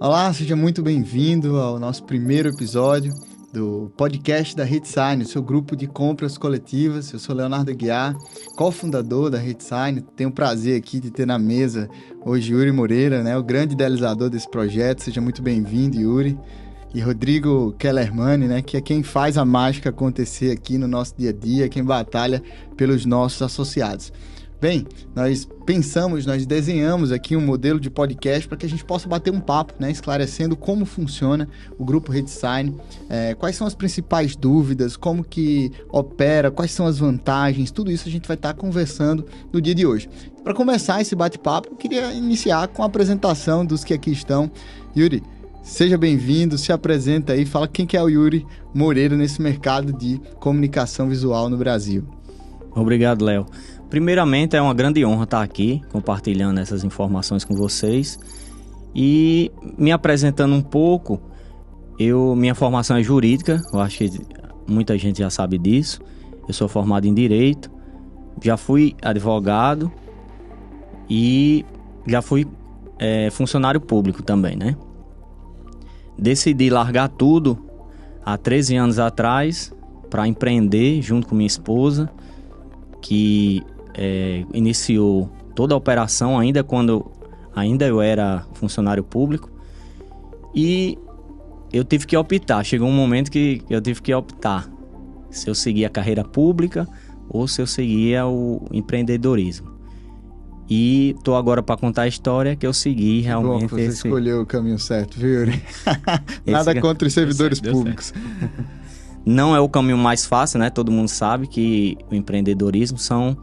Olá, seja muito bem-vindo ao nosso primeiro episódio do podcast da Redsign, o seu grupo de compras coletivas. Eu sou Leonardo Aguiar, cofundador da Redsign. Tenho o prazer aqui de ter na mesa hoje Yuri Moreira, né, o grande idealizador desse projeto. Seja muito bem-vindo, Yuri. E Rodrigo Kellerman, né, que é quem faz a mágica acontecer aqui no nosso dia a dia, quem batalha pelos nossos associados. Bem, nós desenhamos aqui um modelo de podcast para que a gente possa bater um papo, né, esclarecendo como funciona o Grupo Redsign, quais são as principais dúvidas, como que opera, quais são as vantagens, tudo isso a gente vai estar conversando no dia de hoje. Para começar esse bate-papo, eu queria iniciar com a apresentação dos que aqui estão. Yuri, seja bem-vindo, se apresenta aí, fala quem que é o Yuri Moreira nesse mercado de comunicação visual no Brasil. Obrigado, Léo. Primeiramente, é uma grande honra estar aqui compartilhando essas informações com vocês e me apresentando um pouco. Minha formação é jurídica, eu acho que muita gente já sabe disso. Eu sou formado em Direito, já fui advogado e já fui funcionário público também, né? Decidi largar tudo há 13 anos atrás para empreender junto com minha esposa, que iniciou toda a operação ainda quando eu era funcionário público, e eu tive que optar. Chegou um momento que eu tive que optar se eu seguia a carreira pública ou se eu seguia o empreendedorismo. E tô agora para contar a história que eu segui realmente. Bom, você escolheu o caminho certo, viu, Yuri? Nada contra os servidores públicos. Não é o caminho mais fácil, né? Todo mundo sabe que o empreendedorismo são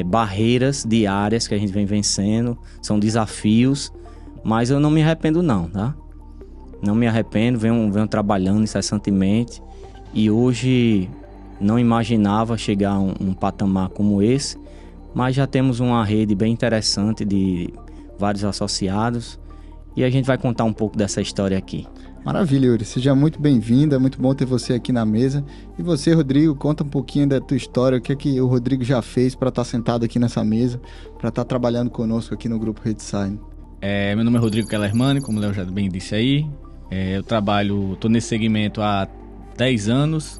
barreiras diárias que a gente vem vencendo, são desafios, mas eu não me arrependo não, tá? Não me arrependo, venho trabalhando incessantemente e hoje não imaginava chegar a um patamar como esse, mas já temos uma rede bem interessante de vários associados e a gente vai contar um pouco dessa história aqui. Maravilha, Yuri. Seja muito bem-vindo, é muito bom ter você aqui na mesa. E você, Rodrigo, conta um pouquinho da tua história, o que é que o Rodrigo já fez para estar sentado aqui nessa mesa, para estar trabalhando conosco aqui no Grupo Redsign. Meu nome é Rodrigo Kellerman, como o Léo já bem disse aí. Estou nesse segmento há 10 anos,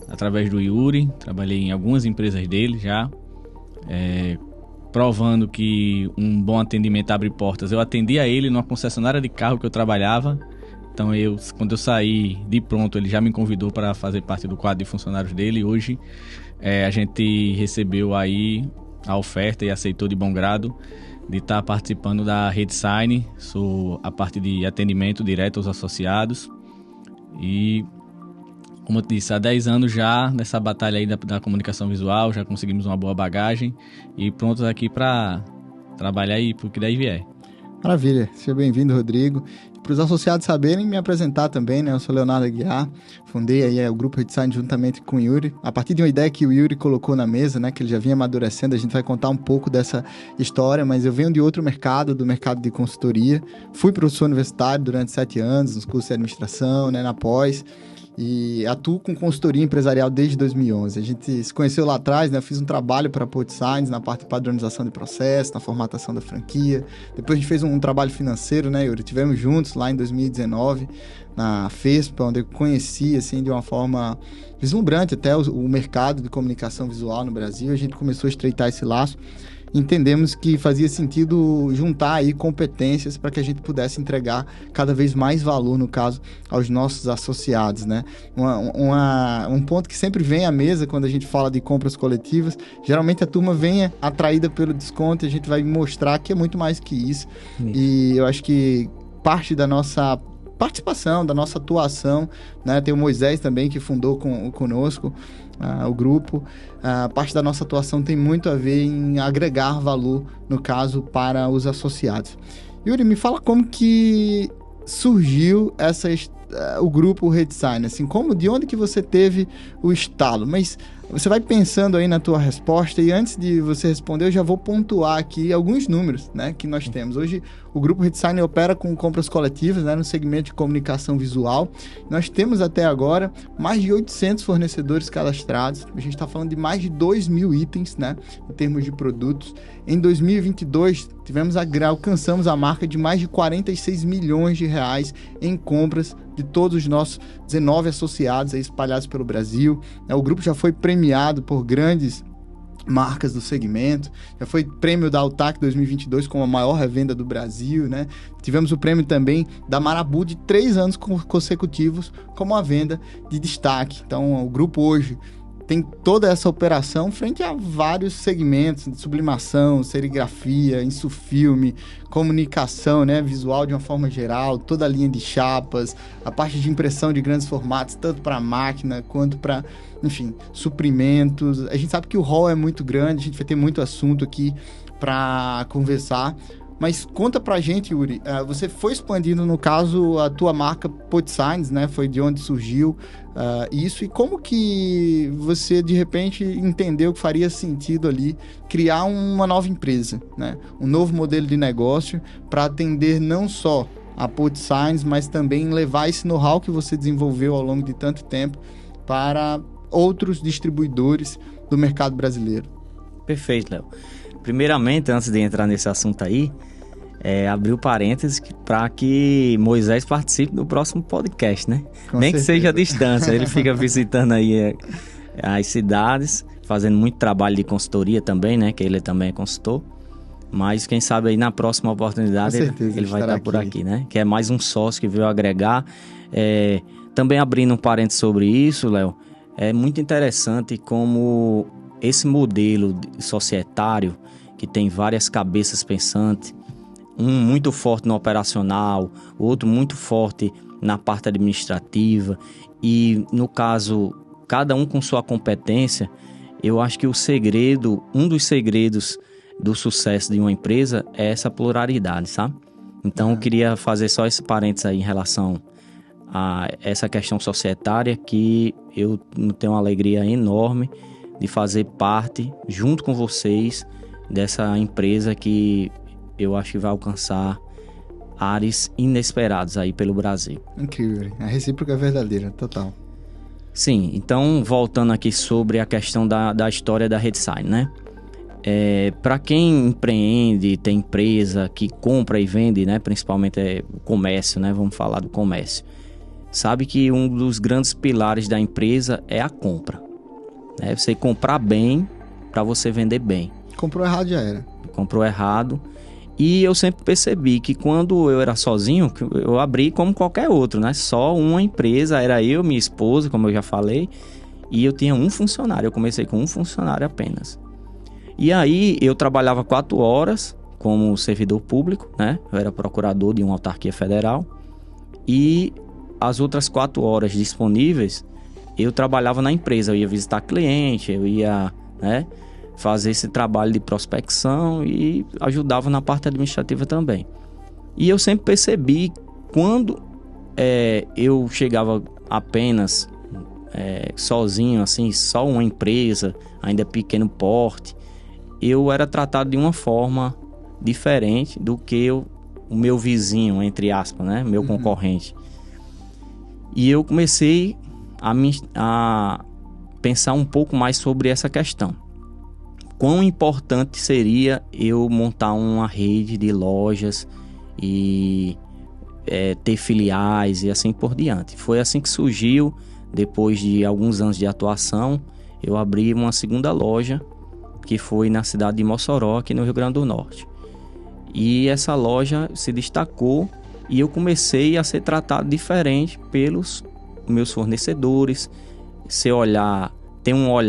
através do Yuri. Trabalhei em algumas empresas dele já, provando que um bom atendimento abre portas. Eu atendia ele numa concessionária de carro que eu trabalhava. Então, quando eu saí de pronto, ele já me convidou para fazer parte do quadro de funcionários dele. E hoje, a gente recebeu aí a oferta e aceitou de bom grado de estar participando da Redsign. Sou a parte de atendimento direto aos associados. E, como eu disse, há 10 anos já nessa batalha aí da comunicação visual, já conseguimos uma boa bagagem e prontos aqui para trabalhar aí pro que daí vier. Maravilha, seja bem-vindo, Rodrigo. Para os associados saberem, me apresentar também, né? Eu sou Leonardo Aguiar, fundei aí o Grupo Redsign juntamente com o Yuri, a partir de uma ideia que o Yuri colocou na mesa, né? Que ele já vinha amadurecendo. A gente vai contar um pouco dessa história, mas eu venho de outro mercado, do mercado de consultoria. Fui professor universitário durante 7 anos, nos cursos de administração, né? Na pós. E atuo com consultoria empresarial desde 2011. A gente se conheceu lá atrás, né? Eu fiz um trabalho para a Portsigns na parte de padronização de processo, na formatação da franquia. Depois a gente fez um trabalho financeiro, né, Yuri? Tivemos juntos lá em 2019 na FESPA, onde eu conheci, assim, de uma forma vislumbrante até o mercado de comunicação visual no Brasil. A gente começou a estreitar esse laço. Entendemos que fazia sentido juntar aí competências para que a gente pudesse entregar cada vez mais valor, no caso, aos nossos associados, né? Um ponto que sempre vem à mesa quando a gente fala de compras coletivas, geralmente a turma vem atraída pelo desconto e a gente vai mostrar que é muito mais que isso. E eu acho que parte da nossa participação, da nossa atuação, né? Tem o Moisés também, que fundou conosco o grupo. Parte da nossa atuação tem muito a ver em agregar valor, no caso, para os associados. Yuri, me fala como que surgiu o grupo Redsign, assim, de onde que você teve o estalo? Mas Você vai pensando aí na tua resposta e antes de você responder, eu já vou pontuar aqui alguns números, né, que nós temos. Hoje, o Grupo Redesign opera com compras coletivas, né, no segmento de comunicação visual. Nós temos até agora mais de 800 fornecedores cadastrados. A gente está falando de mais de 2.000 itens, né, em termos de produtos. Em 2022, alcançamos a marca de mais de 46 milhões de reais em compras de todos os nossos 19 associados aí espalhados pelo Brasil. O grupo já foi premiado por grandes marcas do segmento, já foi prêmio da Altac 2022 como a maior revenda do Brasil, né? Tivemos o prêmio também da Marabu de 3 anos consecutivos como a venda de destaque. Então, o grupo hoje tem toda essa operação frente a vários segmentos de sublimação, serigrafia, insufilme, comunicação, né, visual de uma forma geral, toda a linha de chapas, a parte de impressão de grandes formatos, tanto para máquina quanto para, enfim, suprimentos. A gente sabe que o hall é muito grande, a gente vai ter muito assunto aqui para conversar. Mas conta pra gente, Yuri, você foi expandindo, no caso, a tua marca PodSigns, né? Foi de onde surgiu isso. E como que você, de repente, entendeu que faria sentido ali criar uma nova empresa, né? Um novo modelo de negócio para atender não só a PodSigns, mas também levar esse know-how que você desenvolveu ao longo de tanto tempo para outros distribuidores do mercado brasileiro. Perfeito, Léo. Primeiramente, antes de entrar nesse assunto aí, abrir parênteses para que Moisés participe do próximo podcast, né? Com Nem certeza. Que seja à distância, ele fica visitando aí as cidades, fazendo muito trabalho de consultoria também, né? Que ele também é consultor. Mas quem sabe aí na próxima oportunidade ele vai estar por aqui, né? Que é mais um sócio que veio agregar. Também abrindo um parênteses sobre isso, Léo, é muito interessante como esse modelo societário, que tem várias cabeças pensantes, um muito forte no operacional, outro muito forte na parte administrativa e, no caso, cada um com sua competência, eu acho que um dos segredos do sucesso de uma empresa é essa pluralidade, sabe? Então, eu queria fazer só esse parênteses aí em relação a essa questão societária, que eu tenho uma alegria enorme de fazer parte, junto com vocês, dessa empresa que eu acho que vai alcançar ares inesperados aí pelo Brasil. Incrível, a recíproca é verdadeira, total. Sim, então voltando aqui sobre a questão da história da Redesign, né? Para quem empreende, tem empresa que compra e vende, né? Principalmente o comércio, né? Vamos falar do comércio. Sabe que um dos grandes pilares da empresa é a compra. Né? Você comprar bem para você vender bem. Comprou errado já era. Comprou errado. E eu sempre percebi que quando eu era sozinho, eu abri como qualquer outro, né? Só uma empresa, era eu, minha esposa, como eu já falei, e eu tinha um funcionário. Eu comecei com um funcionário apenas. E aí eu trabalhava 4 horas como servidor público, né? Eu era procurador de uma autarquia federal. E as outras 4 horas disponíveis, eu trabalhava na empresa. Eu ia visitar cliente, eu ia, né, fazer esse trabalho de prospecção e ajudava na parte administrativa também. E eu sempre percebi, quando eu chegava apenas sozinho, assim, só uma empresa, ainda pequeno porte, eu era tratado de uma forma diferente do que o meu vizinho, entre aspas, né, meu concorrente. E eu comecei a pensar um pouco mais sobre essa questão. Quão importante seria eu montar uma rede de lojas e ter filiais e assim por diante. Foi assim que surgiu, depois de alguns anos de atuação, eu abri uma segunda loja, que foi na cidade de Mossoró, aqui no Rio Grande do Norte. E essa loja se destacou e eu comecei a ser tratado diferente pelos meus fornecedores. Ter uma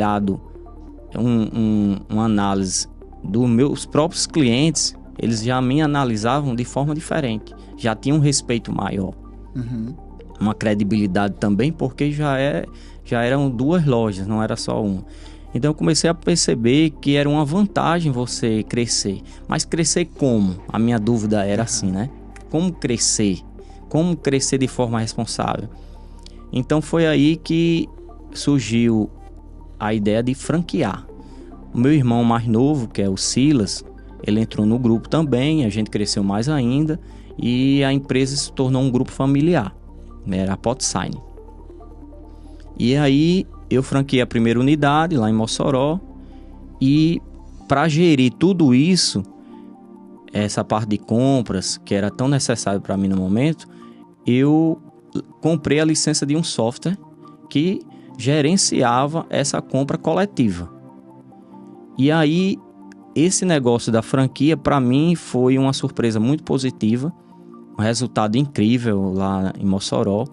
análise dos meus próprios clientes, eles já me analisavam de forma diferente, já tinham um respeito maior, uma credibilidade também, porque já eram 2 lojas, não era só uma. Então eu comecei a perceber que era uma vantagem você crescer. Mas crescer como? A minha dúvida era assim, né? Como crescer? Como crescer de forma responsável? Então foi aí que surgiu a ideia de franquear. O meu irmão mais novo, que é o Silas, ele entrou no grupo também, a gente cresceu mais ainda e a empresa se tornou um grupo familiar, né? Era a PotSign. E aí eu franqueei a primeira unidade lá em Mossoró e para gerir tudo isso, essa parte de compras que era tão necessário para mim no momento, eu comprei a licença de um software que gerenciava essa compra coletiva. E aí, esse negócio da franquia, para mim, foi uma surpresa muito positiva, um resultado incrível lá em Mossoró,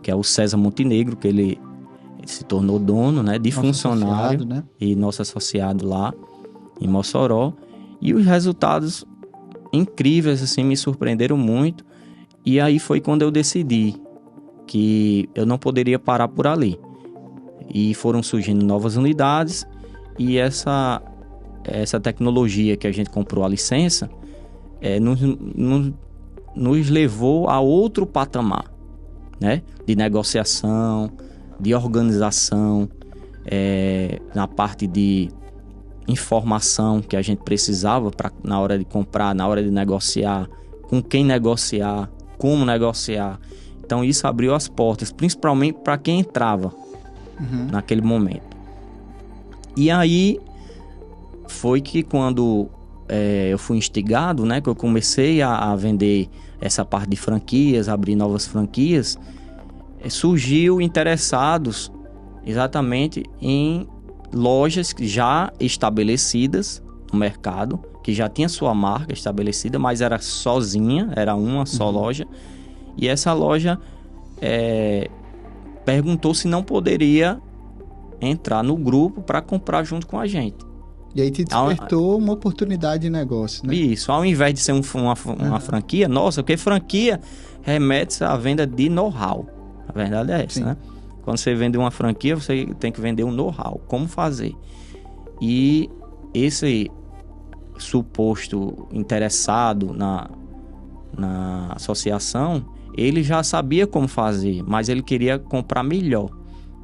que é o César Montenegro, que ele se tornou dono, né, de nosso funcionário, né? E nosso associado lá em Mossoró. E os resultados incríveis, assim, me surpreenderam muito. E aí foi quando eu decidi que eu não poderia parar por ali. E foram surgindo novas unidades e essa tecnologia que a gente comprou a licença nos levou a outro patamar, né? De negociação, de organização, na parte de informação que a gente precisava na hora de comprar, na hora de negociar, com quem negociar, como negociar. Então isso abriu as portas, principalmente para quem entrava naquele momento. E aí foi que quando eu fui instigado, né, que eu comecei a vender essa parte de franquias, abrir novas franquias, surgiu interessados exatamente em lojas já estabelecidas no mercado, que já tinha sua marca estabelecida, mas era sozinha, era uma só loja. E essa loja perguntou se não poderia entrar no grupo para comprar junto com a gente. E aí te despertou uma oportunidade de negócio, né? Isso, ao invés de ser uma franquia, nossa, porque franquia remete à venda de know-how. A verdade é essa, sim, né? Quando você vende uma franquia, você tem que vender um know-how, como fazer. E esse suposto interessado na associação, ele já sabia como fazer, mas ele queria comprar melhor.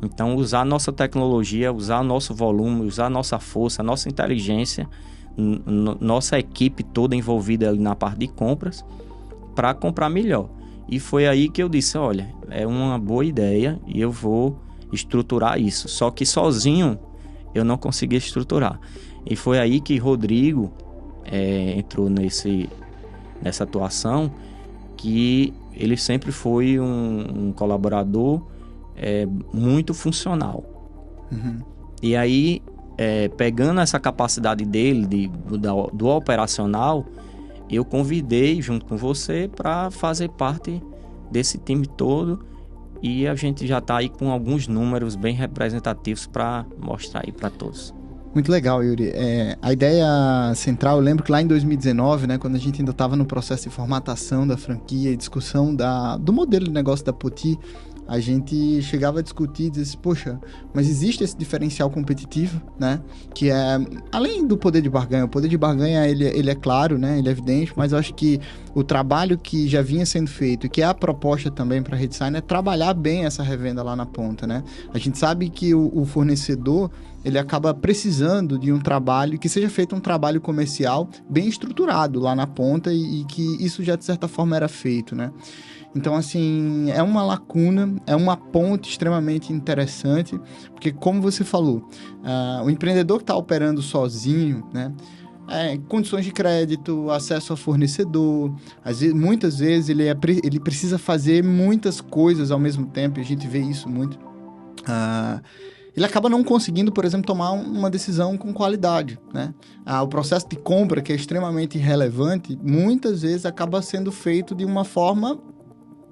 Então, usar a nossa tecnologia, usar o nosso volume, usar a nossa força, a nossa inteligência, nossa equipe toda envolvida ali na parte de compras, para comprar melhor. E foi aí que eu disse, olha, é uma boa ideia e eu vou estruturar isso. Só que sozinho eu não conseguia estruturar. E foi aí que Rodrigo entrou nessa atuação, que ele sempre foi um colaborador muito funcional. E aí, pegando essa capacidade dele do operacional, eu convidei junto com você para fazer parte desse time todo, e a gente já está aí com alguns números bem representativos para mostrar aí para todos. Muito legal, Yuri. A ideia central, eu lembro que lá em 2019, né, quando a gente ainda estava no processo de formatação da franquia e discussão do modelo de negócio da Poti, a gente chegava a discutir e dizer, poxa, mas existe esse diferencial competitivo, né? Que é, além do poder de barganha, o poder de barganha, ele é claro, né? Ele é evidente, mas eu acho que o trabalho que já vinha sendo feito e que é a proposta também para a RedSign é trabalhar bem essa revenda lá na ponta, né? A gente sabe que o fornecedor, ele acaba precisando de um trabalho, que seja feito um trabalho comercial bem estruturado lá na ponta e que isso já, de certa forma, era feito, né? Então, assim, é uma lacuna, é uma ponte extremamente interessante, porque, como você falou, o empreendedor que está operando sozinho, né, condições de crédito, acesso a fornecedor, muitas vezes ele precisa fazer muitas coisas ao mesmo tempo, e a gente vê isso muito. Ele acaba não conseguindo, por exemplo, tomar uma decisão com qualidade, né? O processo de compra, que é extremamente relevante, muitas vezes acaba sendo feito de uma forma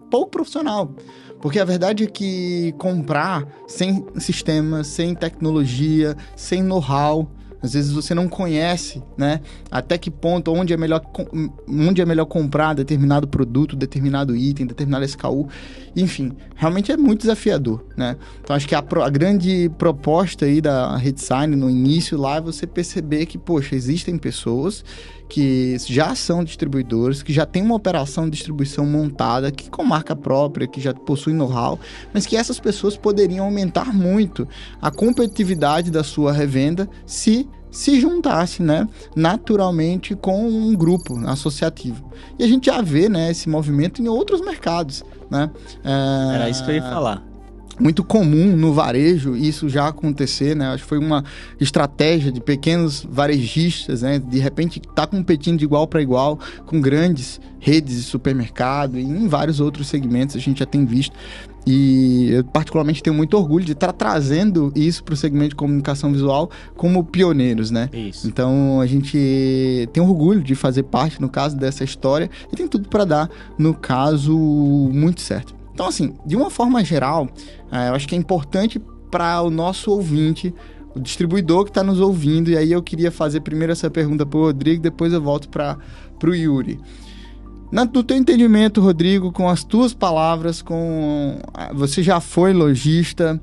pouco profissional, porque a verdade é que comprar sem sistema, sem tecnologia, sem know-how, às vezes você não conhece, né, até que ponto, onde é melhor comprar determinado produto, determinado item, determinado SKU, enfim, realmente é muito desafiador, né? Então acho que a grande proposta aí da RedSign no início lá é você perceber que, poxa, existem pessoas que já são distribuidores, que já têm uma operação de distribuição montada, que com marca própria, que já possuem know-how, mas que essas pessoas poderiam aumentar muito a competitividade da sua revenda se juntasse, né, naturalmente com um grupo associativo. E a gente já vê, né, esse movimento em outros mercados, né? Era isso que eu ia falar. Muito comum no varejo isso já acontecer, né? Acho que foi uma estratégia de pequenos varejistas, né? De repente tá competindo de igual para igual com grandes redes de supermercado e em vários outros segmentos a gente já tem visto. E eu particularmente tenho muito orgulho de estar trazendo isso para o segmento de comunicação visual como pioneiros, né? Isso. Então a gente tem orgulho de fazer parte, no caso, dessa história e tem tudo para dar, no caso, muito certo. Então, assim, de uma forma geral, eu acho que é importante para o nosso ouvinte, o distribuidor que está nos ouvindo, e aí eu queria fazer primeiro essa pergunta para o Rodrigo, depois eu volto para o Yuri. No teu entendimento, Rodrigo, com as tuas palavras, você já foi lojista,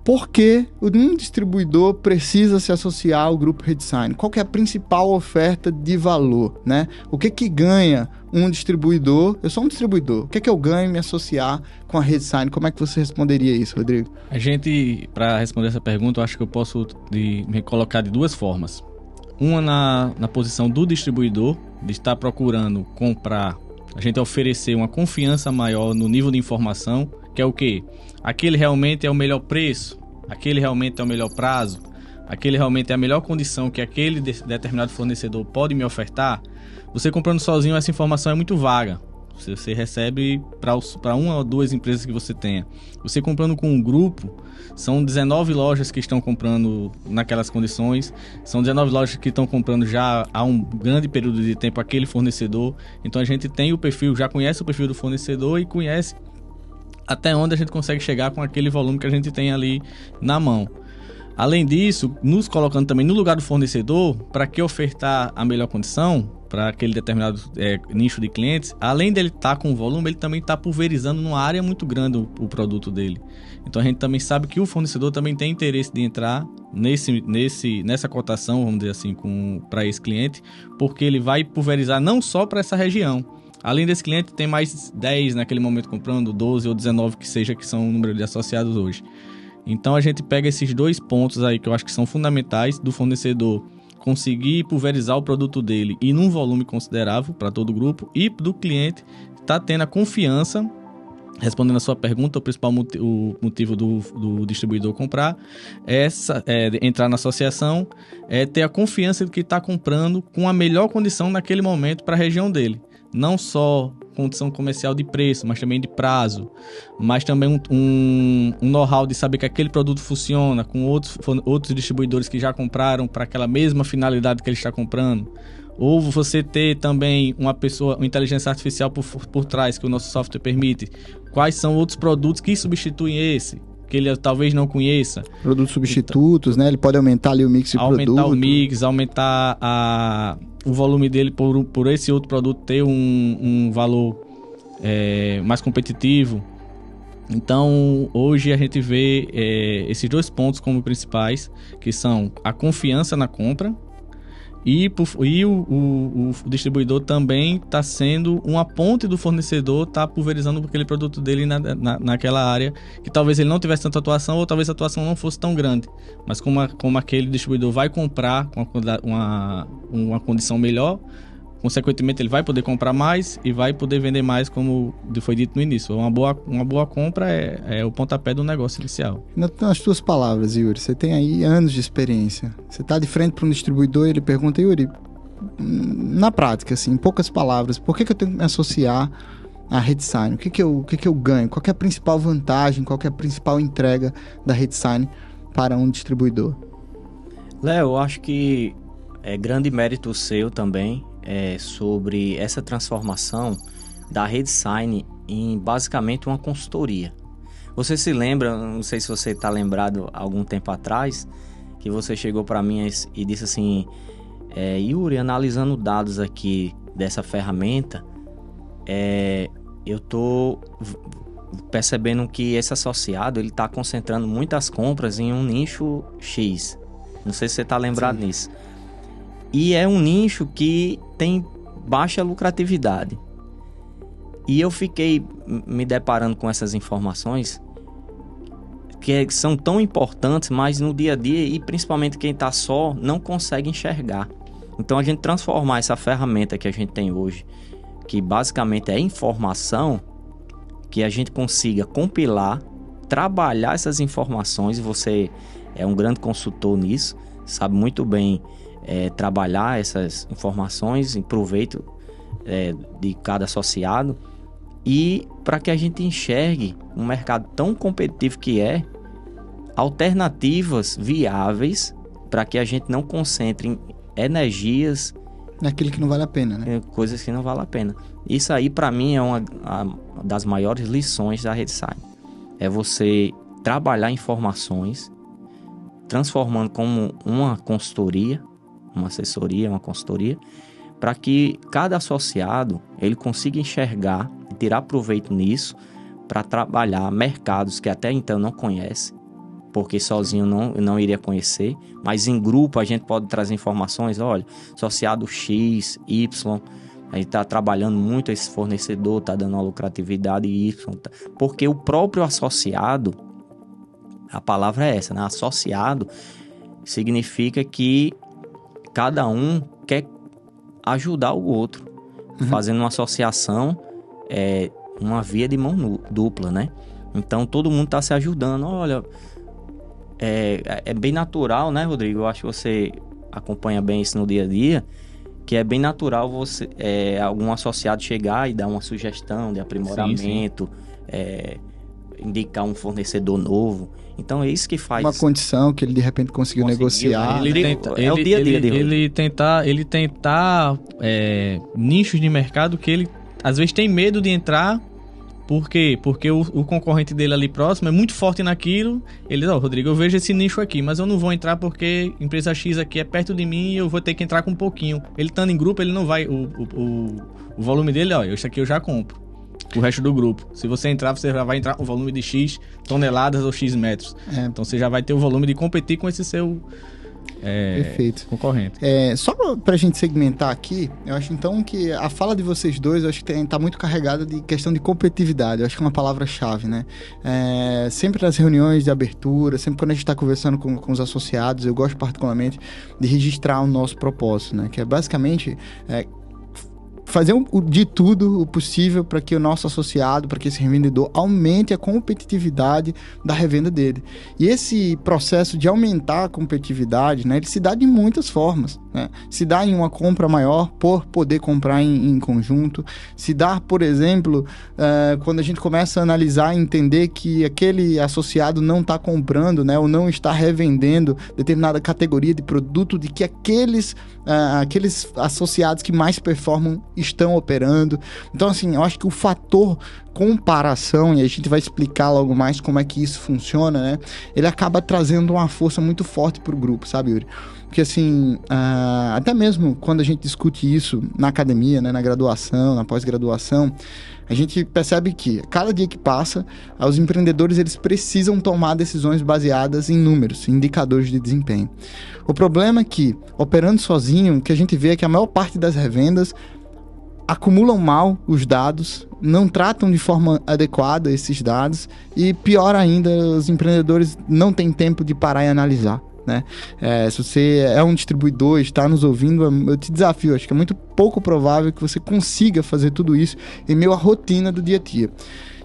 por que um distribuidor precisa se associar ao Grupo Redesign? Qual que é a principal oferta de valor, né? O que ganha um distribuidor? Eu sou um distribuidor. O que eu ganho em me associar com a Redesign? Como é que você responderia isso, Rodrigo? A gente, para responder essa pergunta, eu acho que eu posso me colocar de duas formas. Uma na posição do distribuidor, de estar procurando comprar, a gente oferecer uma confiança maior no nível de informação, que é o quê? Aquele realmente é o melhor preço, aquele realmente é o melhor prazo, aquele realmente é a melhor condição que aquele determinado fornecedor pode me ofertar. Você comprando sozinho, essa informação é muito vaga. Você recebe para uma ou duas empresas que você tenha. Você comprando com um grupo, são 19 lojas que estão comprando naquelas condições, são 19 lojas que estão comprando já há um grande período de tempo aquele fornecedor. Então a gente tem o perfil, já conhece o perfil do fornecedor e conhece até onde a gente consegue chegar com aquele volume que a gente tem ali na mão. Além disso, nos colocando também no lugar do fornecedor, para que ofertar a melhor condição para aquele determinado nicho de clientes, além dele estar com volume, ele também está pulverizando numa área muito grande o produto dele. Então a gente também sabe que o fornecedor também tem interesse de entrar nessa cotação, vamos dizer assim, para esse cliente, porque ele vai pulverizar não só para essa região. Além desse cliente, tem mais 10 naquele momento comprando, 12 ou 19 que seja, que são o número de associados hoje. Então a gente pega esses dois pontos aí que eu acho que são fundamentais do fornecedor conseguir pulverizar o produto dele e num volume considerável para todo o grupo, e do cliente tá tendo a confiança, respondendo a sua pergunta, o principal motivo do distribuidor comprar entrar na associação, é ter a confiança de que está comprando com a melhor condição naquele momento para a região dele. Não só condição comercial de preço, mas também de prazo, mas também um know-how de saber que aquele produto funciona com outros distribuidores que já compraram para aquela mesma finalidade que ele está comprando. Ou você ter também uma inteligência artificial por trás, que o nosso software permite. Quais são outros produtos que substituem esse, que ele talvez não conheça. Produtos substitutos, então, né? Ele pode aumentar ali o mix de produto. Aumentar o mix, aumentar o volume dele por esse outro produto ter um valor mais competitivo. Então, hoje a gente vê esses dois pontos como principais, que são a confiança na compra e o distribuidor também está sendo uma ponte do fornecedor, está pulverizando aquele produto dele naquela área que talvez ele não tivesse tanta atuação ou talvez a atuação não fosse tão grande. Mas como aquele distribuidor vai comprar com uma condição melhor, consequentemente ele vai poder comprar mais e vai poder vender mais, como foi dito no início. Uma boa compra é o pontapé do negócio inicial. Nas tuas palavras, Yuri, você tem aí anos de experiência. Você está de frente para um distribuidor e ele pergunta: Yuri, na prática, assim, em poucas palavras, por que eu tenho que me associar à Redesign? O que eu ganho? Qual que é a principal vantagem? Qual que é a principal entrega da Redesign para um distribuidor? Léo, eu acho que é grande mérito seu também sobre essa transformação da Redesign em basicamente uma consultoria. Você se lembra, não sei se você está lembrado algum tempo atrás, que você chegou para mim e disse assim: Yuri, analisando dados aqui dessa ferramenta, eu estou percebendo que esse associado ele está concentrando muitas compras em um nicho X. Não sei se você está lembrado nisso. E é um nicho que tem baixa lucratividade. E eu fiquei me deparando com essas informações que são tão importantes, mas no dia a dia, e principalmente quem está só, não consegue enxergar. Então a gente transformar essa ferramenta que a gente tem hoje, que basicamente é informação, que a gente consiga compilar, trabalhar essas informações, e você é um grande consultor nisso, sabe muito bem trabalhar essas informações em proveito de cada associado, e para que a gente enxergue um mercado tão competitivo que alternativas viáveis para que a gente não concentre energias naquilo que não vale a pena, né? Coisas que não valem a pena. Isso aí, para mim, é uma das maiores lições da RedSign. É você trabalhar informações, transformando como uma consultoria, uma assessoria, uma consultoria, para que cada associado ele consiga enxergar e tirar proveito nisso para trabalhar mercados que até então não conhece, porque sozinho não iria conhecer, mas em grupo a gente pode trazer informações. Olha, associado X, Y, a gente está trabalhando muito esse fornecedor, está dando uma lucratividade Y, porque o próprio associado, a palavra é essa, né? Associado significa que cada um quer ajudar o outro, fazendo uma associação, uma via de mão dupla, né? Então todo mundo está se ajudando. Olha, é bem natural, né, Rodrigo? Eu acho que você acompanha bem isso no dia a dia, que é bem natural você algum associado chegar e dar uma sugestão de aprimoramento, indicar um fornecedor novo. Então é isso que faz... Uma condição que ele de repente conseguiu negociar. É o dia a dia dele. Ele tentar nichos de mercado que ele às vezes tem medo de entrar. Por quê? Porque o concorrente dele ali próximo é muito forte naquilo. Ele diz, Rodrigo, eu vejo esse nicho aqui, mas eu não vou entrar porque empresa X aqui é perto de mim e eu vou ter que entrar com um pouquinho. Ele estando em grupo, ele não vai... O volume dele, isso aqui eu já compro. O resto do grupo. Se você entrar, você já vai entrar com o volume de X toneladas ou X metros. Então você já vai ter o volume de competir com esse seu... Perfeito. Concorrente. Só pra gente segmentar aqui, eu acho então que a fala de vocês dois, eu acho que tá muito carregada de questão de competitividade. Eu acho que é uma palavra-chave, né? Sempre nas reuniões de abertura, sempre quando a gente está conversando com os associados, eu gosto particularmente de registrar o nosso propósito, né? Que é basicamente... fazer de tudo o possível para que o nosso associado, para que esse revendedor aumente a competitividade da revenda dele. E esse processo de aumentar a competitividade, né, ele se dá de muitas formas, né? Se dá em uma compra maior por poder comprar em conjunto. Se dá, por exemplo, quando a gente começa a analisar e entender que aquele associado não está comprando, né, ou não está revendendo determinada categoria de produto de que aqueles associados que mais performam estão operando. Então, assim, eu acho que o fator comparação, e a gente vai explicar logo mais como é que isso funciona, né? Ele acaba trazendo uma força muito forte pro grupo, sabe, Yuri? Porque, assim, até mesmo quando a gente discute isso na academia, né, na graduação, na pós-graduação, a gente percebe que cada dia que passa, os empreendedores eles precisam tomar decisões baseadas em números, em indicadores de desempenho. O problema é que, operando sozinho, o que a gente vê é que a maior parte das revendas acumulam mal os dados, não tratam de forma adequada esses dados e, pior ainda, os empreendedores não têm tempo de parar e analisar, né? Se você é um distribuidor e está nos ouvindo, eu te desafio, acho que é muito pouco provável que você consiga fazer tudo isso em meio à rotina do dia a dia.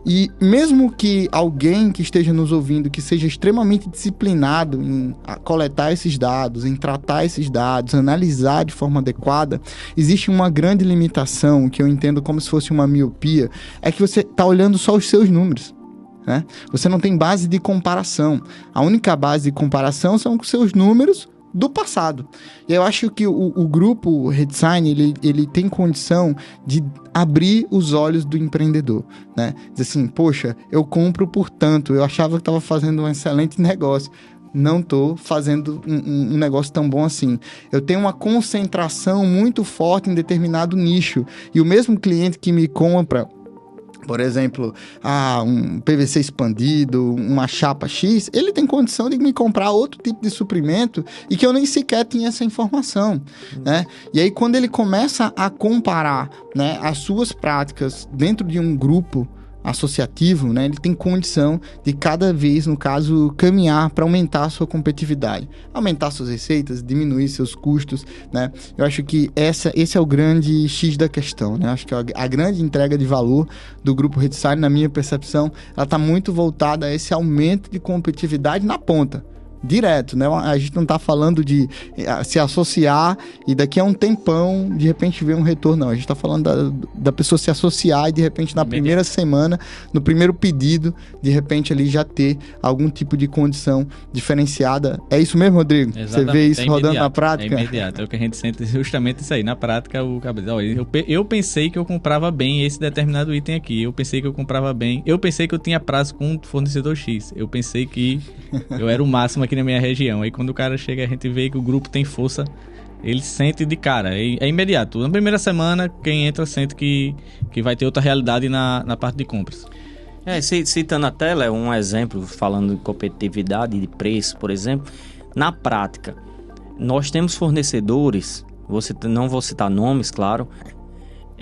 E mesmo que alguém que esteja nos ouvindo, que seja extremamente disciplinado em coletar esses dados, em tratar esses dados, analisar de forma adequada, existe uma grande limitação, que eu entendo como se fosse uma miopia, é que você está olhando só os seus números, né? Você não tem base de comparação. A única base de comparação são os seus números do passado. E eu acho que o grupo RedSign, ele tem condição de abrir os olhos do empreendedor, né? Diz assim, poxa, eu compro por tanto, eu achava que estava fazendo um excelente negócio, não estou fazendo um negócio tão bom assim. Eu tenho uma concentração muito forte em determinado nicho, e o mesmo cliente que me compra por exemplo, um PVC expandido, uma chapa X, ele tem condição de me comprar outro tipo de suprimento e que eu nem sequer tinha essa informação, né? E aí, quando ele começa a comparar, né, as suas práticas dentro de um grupo associativo, né, ele tem condição de cada vez, no caso, caminhar para aumentar a sua competitividade, aumentar suas receitas, diminuir seus custos, né? Eu acho que esse é o grande X da questão, né? Eu acho que a grande entrega de valor do grupo Redsign, na minha percepção, ela está muito voltada a esse aumento de competitividade na ponta. Direto, né? A gente não tá falando de se associar e daqui a um tempão, de repente, ver um retorno, não. A gente tá falando da pessoa se associar e, de repente, na primeira semana, no primeiro pedido, de repente, ali já ter algum tipo de condição diferenciada. É isso mesmo, Rodrigo? Exatamente. Você vê isso rodando na prática? É imediato. É o que a gente sente justamente isso aí. Na prática, eu pensei que eu comprava bem esse determinado item aqui. Eu pensei que eu comprava bem. Eu pensei que eu tinha prazo com um fornecedor X. Eu pensei que eu era o máximo aqui na minha região. Aí quando o cara chega, a gente vê que o grupo tem força, ele sente de cara, é imediato. Na primeira semana, quem entra sente que vai ter outra realidade na parte de compras. Citando até, Léo, um exemplo, falando de competitividade e de preço, por exemplo, na prática, nós temos fornecedores, não vou citar nomes, claro,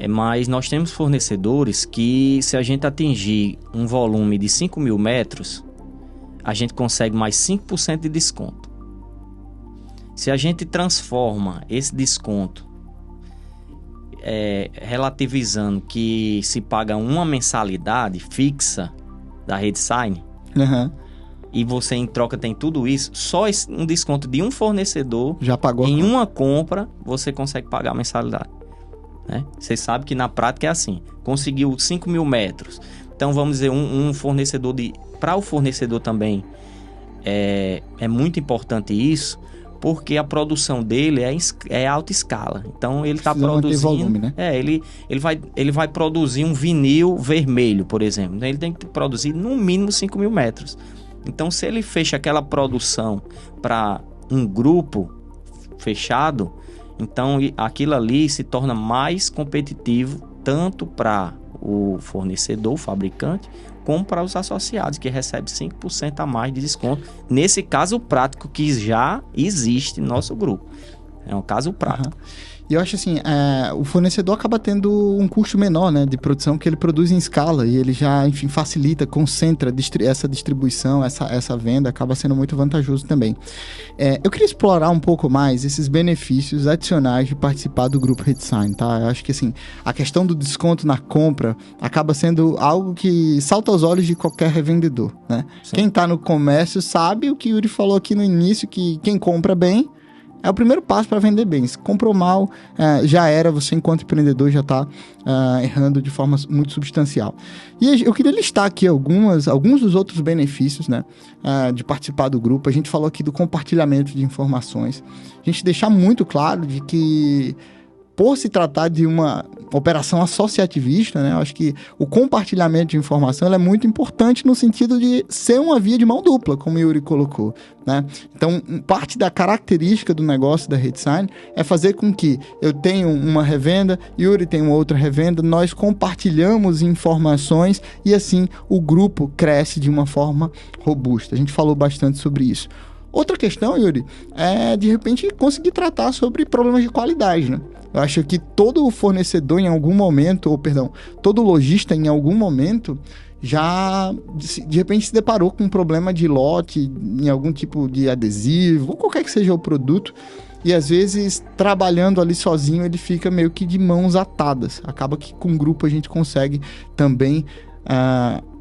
mas nós temos fornecedores que, se a gente atingir um volume de 5.000 metros, a gente consegue mais 5% de desconto. Se a gente transforma esse desconto, relativizando que se paga uma mensalidade fixa da Redsign, e você em troca tem tudo isso, só um desconto de um fornecedor, já pagou em uma compra, você consegue pagar a mensalidade. Né? Você sabe que na prática é assim, conseguiu 5.000 metros, então vamos dizer, um fornecedor para o fornecedor também é muito importante isso, porque a produção dele é alta escala. Então ele está produzindo volume, né? ele vai produzir um vinil vermelho, por exemplo. Então ele tem que produzir no mínimo 5.000 metros. Então, se ele fecha aquela produção para um grupo fechado, então aquilo ali se torna mais competitivo tanto para o fornecedor, o fabricante, como para os associados, que recebem 5% a mais de desconto. Nesse caso prático, que já existe no nosso grupo. É um caso prático. E eu acho assim, o fornecedor acaba tendo um custo menor, né, de produção, que ele produz em escala e ele já, enfim, facilita, concentra essa distribuição, essa venda, acaba sendo muito vantajoso também. Eu queria explorar um pouco mais esses benefícios adicionais de participar do grupo Redsign, tá? Eu acho que assim, a questão do desconto na compra acaba sendo algo que salta aos olhos de qualquer revendedor, né? Sim. Quem está no comércio sabe o que o Yuri falou aqui no início, que quem compra bem é o primeiro passo para vender bem. Se comprou mal, já era, você enquanto empreendedor já está errando de forma muito substancial. E eu queria listar aqui alguns dos outros benefícios, né, de participar do grupo. A gente falou aqui do compartilhamento de informações. A gente deixar muito claro de que, por se tratar de uma operação associativista, né, eu acho que o compartilhamento de informação é muito importante no sentido de ser uma via de mão dupla, como o Yuri colocou, né? Então, parte da característica do negócio da Redsign é fazer com que eu tenha uma revenda, Yuri tem uma outra revenda, nós compartilhamos informações e assim o grupo cresce de uma forma robusta. A gente falou bastante sobre isso. Outra questão, Yuri, é de repente conseguir tratar sobre problemas de qualidade, né? Eu acho que todo fornecedor em algum momento, todo lojista em algum momento já de repente se deparou com um problema de lote em algum tipo de adesivo, ou qualquer que seja o produto, e às vezes trabalhando ali sozinho ele fica meio que de mãos atadas. Acaba que com o grupo a gente consegue também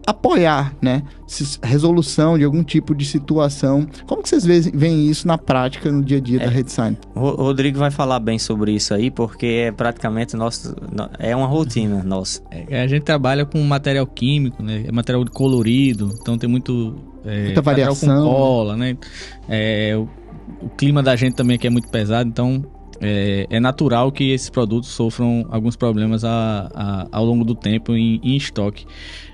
apoiar, né, resolução de algum tipo de situação. Como que vocês veem isso na prática, no dia a dia da Redsign? O Rodrigo vai falar bem sobre isso aí, porque é praticamente é uma rotina nossa. A gente trabalha com material químico, né, material colorido, então tem muita variação, com cola, né? O clima da gente também aqui é muito pesado, então é natural que esses produtos sofram alguns problemas ao longo do tempo em estoque.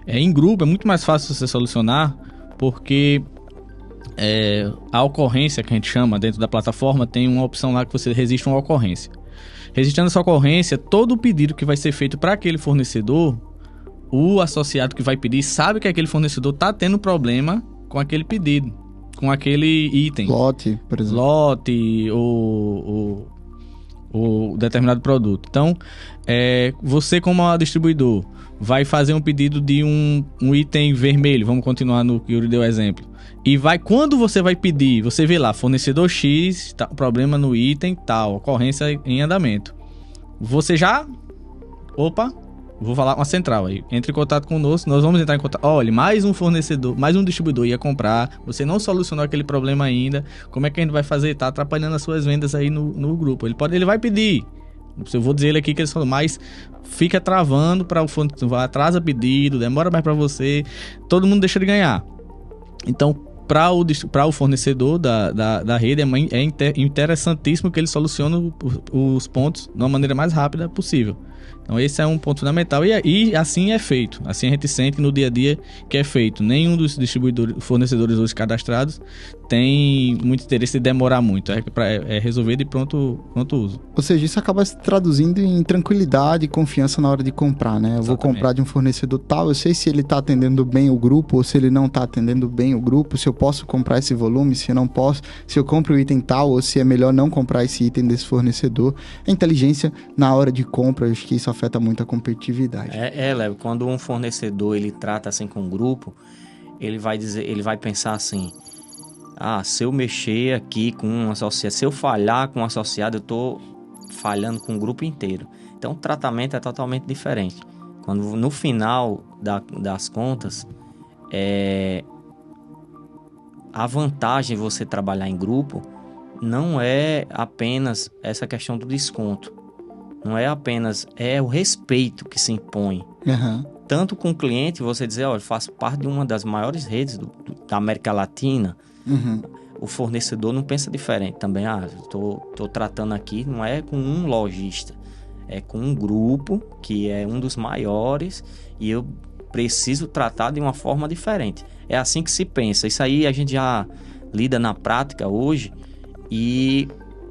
Em grupo é muito mais fácil você solucionar, porque a ocorrência, que a gente chama dentro da plataforma, tem uma opção lá que você resiste a uma ocorrência. Resistindo a essa ocorrência, todo o pedido que vai ser feito para aquele fornecedor o associado que vai pedir sabe que aquele fornecedor está tendo problema com aquele pedido, com aquele item. Lote, por exemplo. Lote ou determinado produto. Então, você como distribuidor vai fazer um pedido de um item vermelho, vamos continuar no que o Yuri deu exemplo. E quando você vai pedir, você vê lá, fornecedor X, tá, problema no item tal, ocorrência em andamento. Você já... Opa, vou falar uma central aí. Entre em contato conosco, nós vamos entrar em contato. Olha, mais um fornecedor, mais um distribuidor ia comprar. Você não solucionou aquele problema ainda. Como é que a gente vai fazer? Tá atrapalhando as suas vendas aí no grupo. Ele vai pedir. Eu vou dizer ele aqui que ele falou, mas fica travando para o fornecedor, atrasa pedido, demora mais para você. Todo mundo deixa de ganhar. Então, para o fornecedor da rede, é interessantíssimo que ele solucione os pontos de uma maneira mais rápida possível. Então esse é um ponto fundamental e assim é feito. Assim a gente sente no dia a dia que é feito. Nenhum dos fornecedores hoje cadastrados tem muito interesse de demorar muito. É resolver de pronto uso. Ou seja, isso acaba se traduzindo em tranquilidade e confiança na hora de comprar, né? Eu vou comprar de um fornecedor tal, eu sei se ele está atendendo bem o grupo ou se ele não está atendendo bem o grupo, se eu posso comprar esse volume, se eu não posso, se eu compro o item tal ou se é melhor não comprar esse item desse fornecedor. A inteligência na hora de compra, eu acho que isso afeta muito a competitividade. Léo, quando um fornecedor ele trata assim com um grupo, ele vai pensar assim: se eu mexer aqui com um associado, se eu falhar com um associado, eu estou falhando com o grupo inteiro. Então o tratamento é totalmente diferente. Quando no final das contas, a vantagem de você trabalhar em grupo não é apenas essa questão do desconto. Não é apenas, o respeito que se impõe. Uhum. Tanto com o cliente, você dizer, olha, eu faço parte de uma das maiores redes da América Latina. Uhum. O fornecedor não pensa diferente também. Estou tratando aqui, não é com um lojista, é com um grupo que é um dos maiores e eu preciso tratar de uma forma diferente. É assim que se pensa. Isso aí a gente já lida na prática hoje e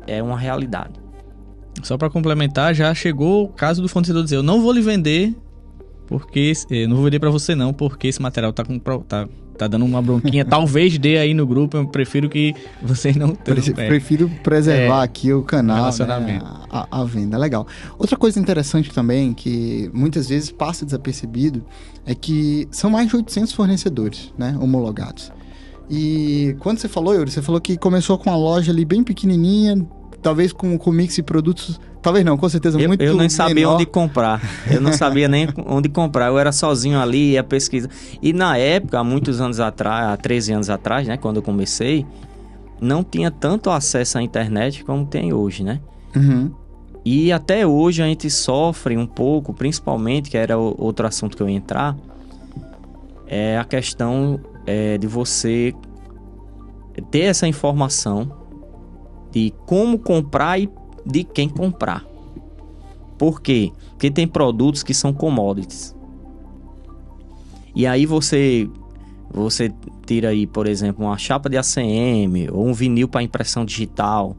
é uma realidade. Só para complementar, já chegou o caso do fornecedor dizer: eu não vou lhe vender, porque não vou vender para você não, porque esse material tá dando uma bronquinha. Talvez dê aí no grupo, eu prefiro que vocês não prefiro preservar aqui o canal, relacionamento. Né, a venda. Legal. Outra coisa interessante também, que muitas vezes passa desapercebido, é que são mais de 800 fornecedores, né, homologados. E quando você falou, Yuri, você falou que começou com uma loja ali bem pequenininha, talvez com mix de produtos, talvez não, com certeza muito menor. Eu nem sabia onde comprar, eu não sabia nem onde comprar, eu era sozinho ali, ia pesquisar. E na época, há muitos anos atrás, há 13 anos atrás, né, quando eu comecei, não tinha tanto acesso à internet como tem hoje, né? Uhum. E até hoje a gente sofre um pouco, principalmente, que era outro assunto que eu ia entrar, é a questão de você ter essa informação de como comprar e de quem comprar. Por quê? Porque tem produtos que são commodities. E aí você tira aí, por exemplo, uma chapa de ACM ou um vinil para impressão digital.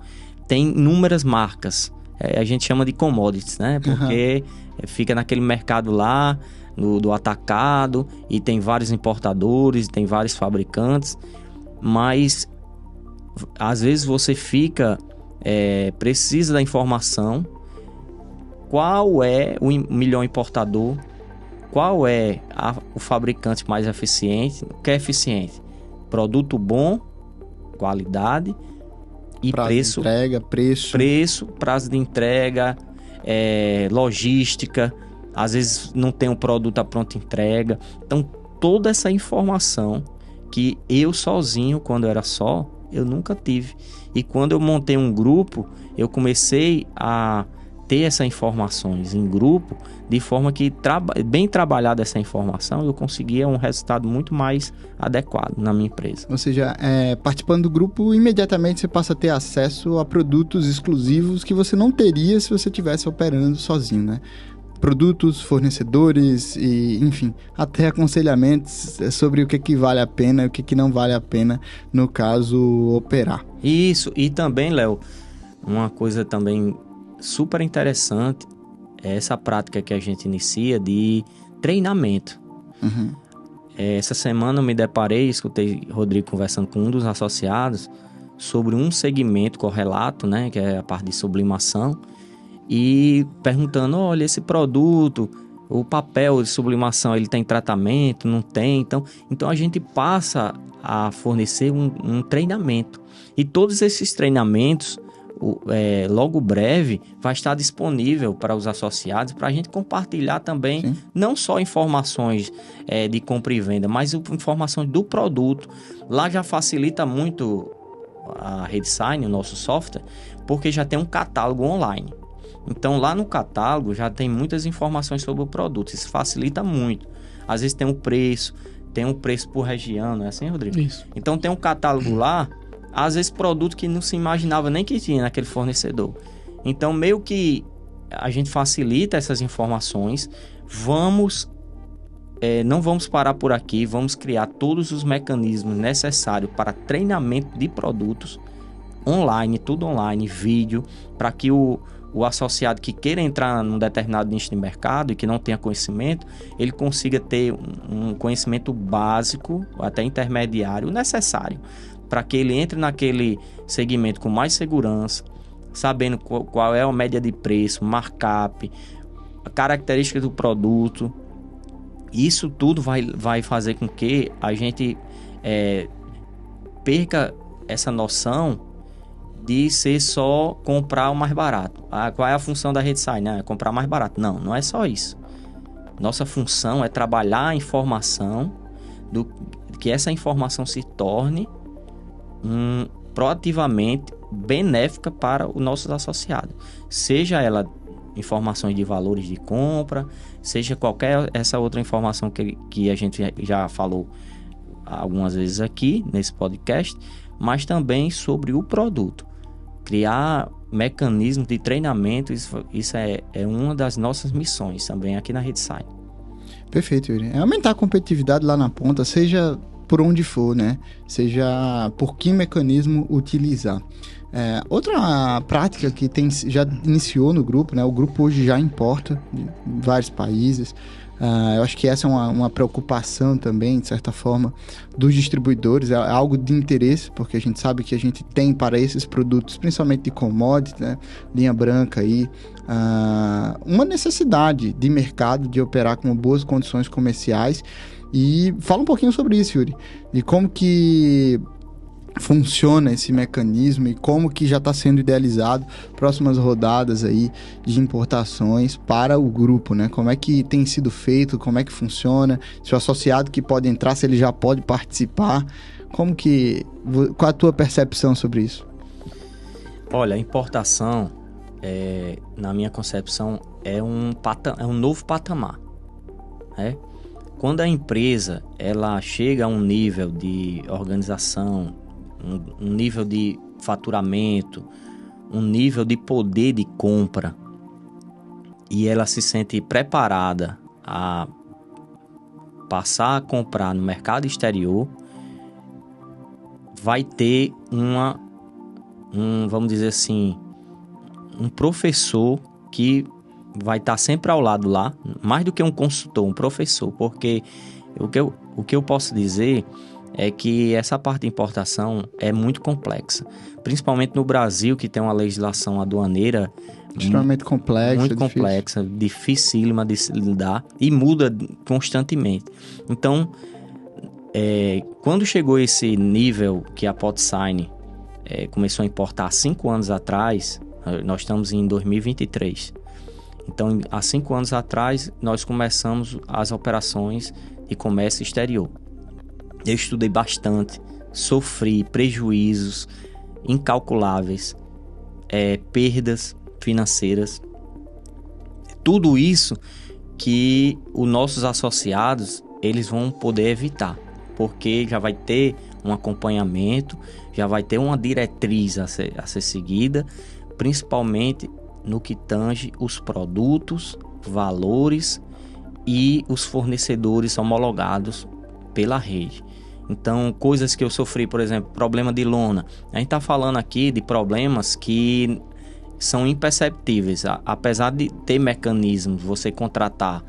Tem inúmeras marcas. A gente chama de commodities, né? Porque fica naquele mercado lá, do atacado, e tem vários importadores, tem vários fabricantes. Mas às vezes você precisa da informação, qual é o melhor importador, qual é o fabricante mais eficiente, o que é eficiente? Produto bom, qualidade e preço. De entrega, preço, prazo de entrega, logística, às vezes não tem um produto à pronta entrega. Então toda essa informação que eu sozinho, quando era só, eu nunca tive. E quando eu montei um grupo, eu comecei a ter essas informações em grupo, de forma que, bem trabalhada essa informação, eu conseguia um resultado muito mais adequado na minha empresa. Ou seja, participando do grupo, imediatamente você passa a ter acesso a produtos exclusivos que você não teria se você estivesse operando sozinho, né? Produtos, fornecedores e, enfim, até aconselhamentos sobre o que vale a pena e o que não vale a pena, no caso, operar. Isso, e também, Léo, uma coisa também super interessante é essa prática que a gente inicia de treinamento. Essa semana eu me deparei, escutei Rodrigo conversando com um dos associados sobre um segmento correlato, né, que é a parte de sublimação, e perguntando, olha, esse produto, o papel de sublimação, ele tem tratamento, não tem? Então a gente passa a fornecer um treinamento. E todos esses treinamentos, logo breve, vai estar disponível para os associados, para a gente compartilhar também, sim, não só informações de compra e venda, mas informações do produto. Lá já facilita muito a Redsign, o nosso software, porque já tem um catálogo online. Então, lá no catálogo já tem muitas informações sobre o produto. Isso facilita muito. Às vezes tem um preço por região, não é assim, Rodrigo? Isso. Então, tem um catálogo lá, às vezes produto que não se imaginava nem que tinha naquele fornecedor. Então, meio que a gente facilita essas informações. Não vamos parar por aqui, vamos criar todos os mecanismos necessários para treinamento de produtos online, tudo online, vídeo, para que o associado que queira entrar num determinado nicho de mercado e que não tenha conhecimento, ele consiga ter um conhecimento básico, até intermediário, necessário, para que ele entre naquele segmento com mais segurança, sabendo qual é a média de preço, markup, a característica do produto. Isso tudo vai fazer com que a gente perca essa noção de ser só comprar o mais barato. Qual é a função da Redsign? Comprar mais barato. Não é só isso. Nossa função é trabalhar a informação, que essa informação se torne proativamente benéfica para os nossos associados. Seja ela informações de valores de compra, seja qualquer essa outra informação que a gente já falou algumas vezes aqui nesse podcast, mas também sobre o produto. Criar mecanismos de treinamento, isso é uma das nossas missões também aqui na Redsign. Perfeito, Yuri. É aumentar a competitividade lá na ponta, seja por onde for, né? Seja por que mecanismo utilizar. Outra prática que já iniciou no grupo, né? O grupo hoje já importa de vários países. Eu acho que essa é uma preocupação também, de certa forma, dos distribuidores. É algo de interesse, porque a gente sabe que a gente tem para esses produtos, principalmente de commodity, né? Linha branca aí, uma necessidade de mercado de operar com boas condições comerciais. E fala um pouquinho sobre isso, Yuri, de como que funciona esse mecanismo e como que já está sendo idealizado próximas rodadas aí de importações para o grupo, né? Como é que tem sido feito, como é que funciona, se o associado que pode entrar, se ele já pode participar, qual a tua percepção sobre isso? Olha, a importação, na minha concepção, é um novo patamar, né? Quando a empresa ela chega a um nível de organização, um nível de faturamento, um nível de poder de compra, e ela se sente preparada a passar a comprar no mercado exterior, vai ter vamos dizer assim, um professor que vai estar sempre ao lado lá, mais do que um consultor, um professor, porque o que eu posso dizer é que essa parte de importação é muito complexa, principalmente no Brasil, que tem uma legislação aduaneira extremamente complexa, muito complexa, dificílima de se lidar e muda constantemente. Então, quando chegou esse nível que a Podsign começou a importar há 5 anos atrás, nós estamos em 2023. Então, há 5 anos atrás, nós começamos as operações de comércio exterior. Eu estudei bastante, sofri prejuízos incalculáveis, perdas financeiras. Tudo isso que os nossos associados eles vão poder evitar, porque já vai ter um acompanhamento, já vai ter uma diretriz a ser seguida, principalmente no que tange os produtos, valores e os fornecedores homologados pela rede. Então, coisas que eu sofri, por exemplo, problema de lona. A gente está falando aqui de problemas que são imperceptíveis. Apesar de ter mecanismos, você contratar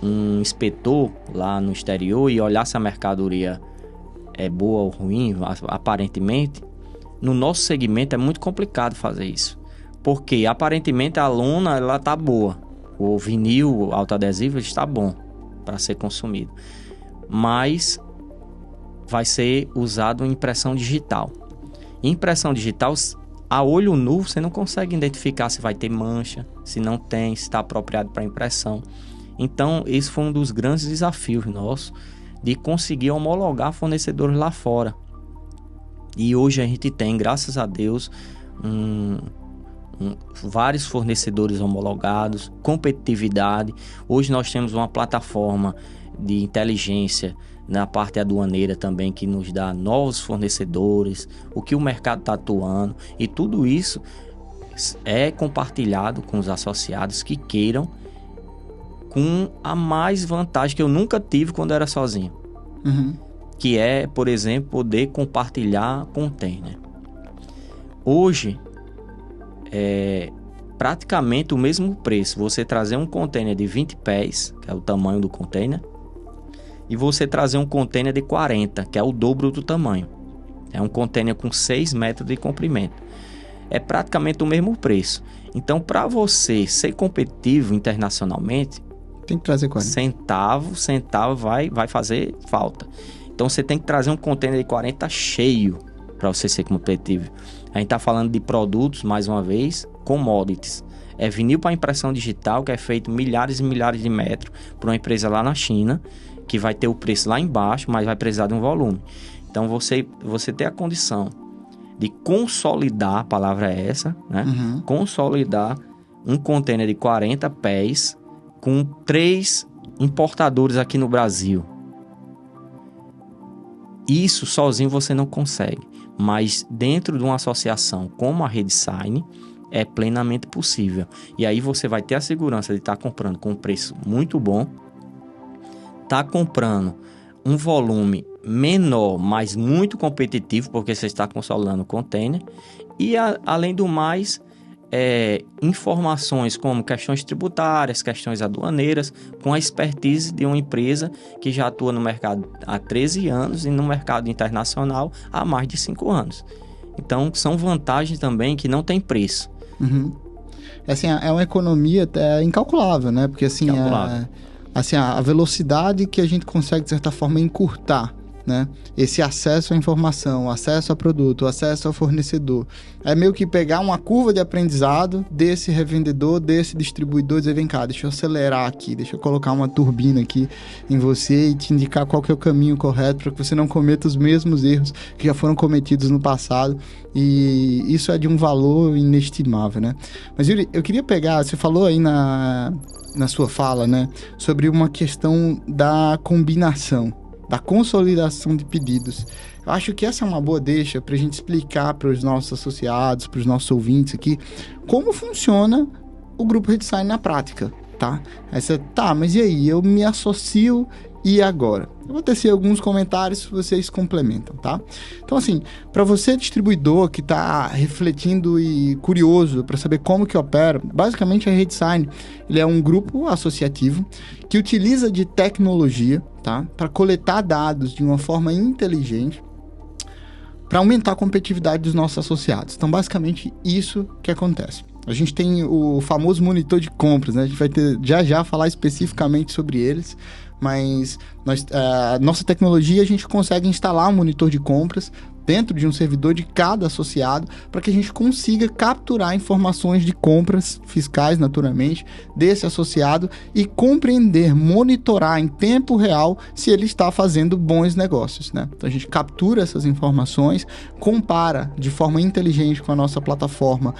um inspetor lá no exterior e olhar se a mercadoria é boa ou ruim, aparentemente, no nosso segmento é muito complicado fazer isso. Porque aparentemente a lona ela tá boa, o vinil autoadesivo está bom para ser consumido, mas vai ser usado em impressão digital. Impressão digital, a olho nu, você não consegue identificar se vai ter mancha, se não tem, se está apropriado para impressão. Então, esse foi um dos grandes desafios nossos, de conseguir homologar fornecedores lá fora. E hoje a gente tem, graças a Deus, vários fornecedores homologados, competitividade. Hoje nós temos uma plataforma de inteligência na parte aduaneira também, que nos dá novos fornecedores, o que o mercado está atuando, e tudo isso é compartilhado com os associados que queiram, com a mais vantagem que eu nunca tive quando era sozinho. Que é, por exemplo, poder compartilhar container. Hoje é praticamente o mesmo preço você trazer um container de 20 pés, que é o tamanho do container, e você trazer um container de 40, que é o dobro do tamanho. É um container com 6 metros de comprimento. É praticamente o mesmo preço. Então, para você ser competitivo internacionalmente, tem que trazer 40. Centavo vai fazer falta. Então, você tem que trazer um container de 40 cheio para você ser competitivo. A gente está falando de produtos, mais uma vez, commodities. É vinil para impressão digital, que é feito milhares e milhares de metros por uma empresa lá na China, que vai ter o preço lá embaixo, mas vai precisar de um volume. Então, você ter a condição de consolidar, a palavra é essa, né? Consolidar um container de 40 pés com 3 importadores aqui no Brasil. Isso sozinho você não consegue, mas dentro de uma associação como a Redsign é plenamente possível. E aí você vai ter a segurança de estar comprando com um preço muito bom, estar comprando um volume menor, mas muito competitivo, porque você está consolidando o container, e além do mais, informações como questões tributárias, questões aduaneiras, com a expertise de uma empresa que já atua no mercado há 13 anos e no mercado internacional há mais de 5 anos. Então, são vantagens também que não tem preço. Assim, é uma economia até incalculável, né? Porque assim, a velocidade que a gente consegue, de certa forma, encurtar, né? Esse acesso à informação, acesso a produto, acesso ao fornecedor. É meio que pegar uma curva de aprendizado desse revendedor, desse distribuidor e dizer, vem cá, deixa eu acelerar aqui, deixa eu colocar uma turbina aqui em você e te indicar qual que é o caminho correto para que você não cometa os mesmos erros que já foram cometidos no passado. E isso é de um valor inestimável, né? Mas, Yuri, eu queria pegar, você falou aí na sua fala, né, sobre uma questão da combinação, da consolidação de pedidos. Eu acho que essa é uma boa deixa para a gente explicar para os nossos associados, para os nossos ouvintes aqui, como funciona o Grupo Redsign na prática, tá? Mas e aí? Eu me associo e agora? Eu vou tecer alguns comentários, vocês complementam, tá? Então, assim, para você distribuidor que está refletindo e curioso para saber como que opera, basicamente a Redsign, ele é um grupo associativo que utiliza de tecnologia, tá? Para coletar dados de uma forma inteligente para aumentar a competitividade dos nossos associados. Então, basicamente, isso que acontece. A gente tem o famoso monitor de compras, né? A gente vai ter já falar especificamente sobre eles, mas a nossa tecnologia, a gente consegue instalar um monitor de compras dentro de um servidor de cada associado para que a gente consiga capturar informações de compras fiscais, naturalmente, desse associado e compreender, monitorar em tempo real se ele está fazendo bons negócios, né? Então a gente captura essas informações, compara de forma inteligente com a nossa plataforma,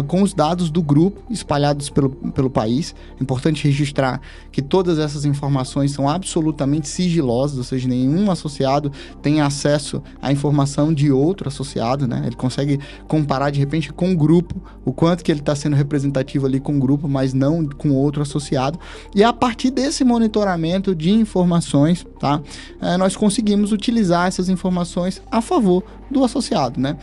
com os dados do grupo espalhados pelo país. É importante registrar que todas essas informações são absolutamente sigilosas, ou seja, nenhum associado tem acesso à informação de outro associado, né? Ele consegue comparar de repente com o grupo, o quanto que ele está sendo representativo ali com o grupo, mas não com outro associado. E a partir desse monitoramento de informações, tá? Nós conseguimos utilizar essas informações a favor do associado, né?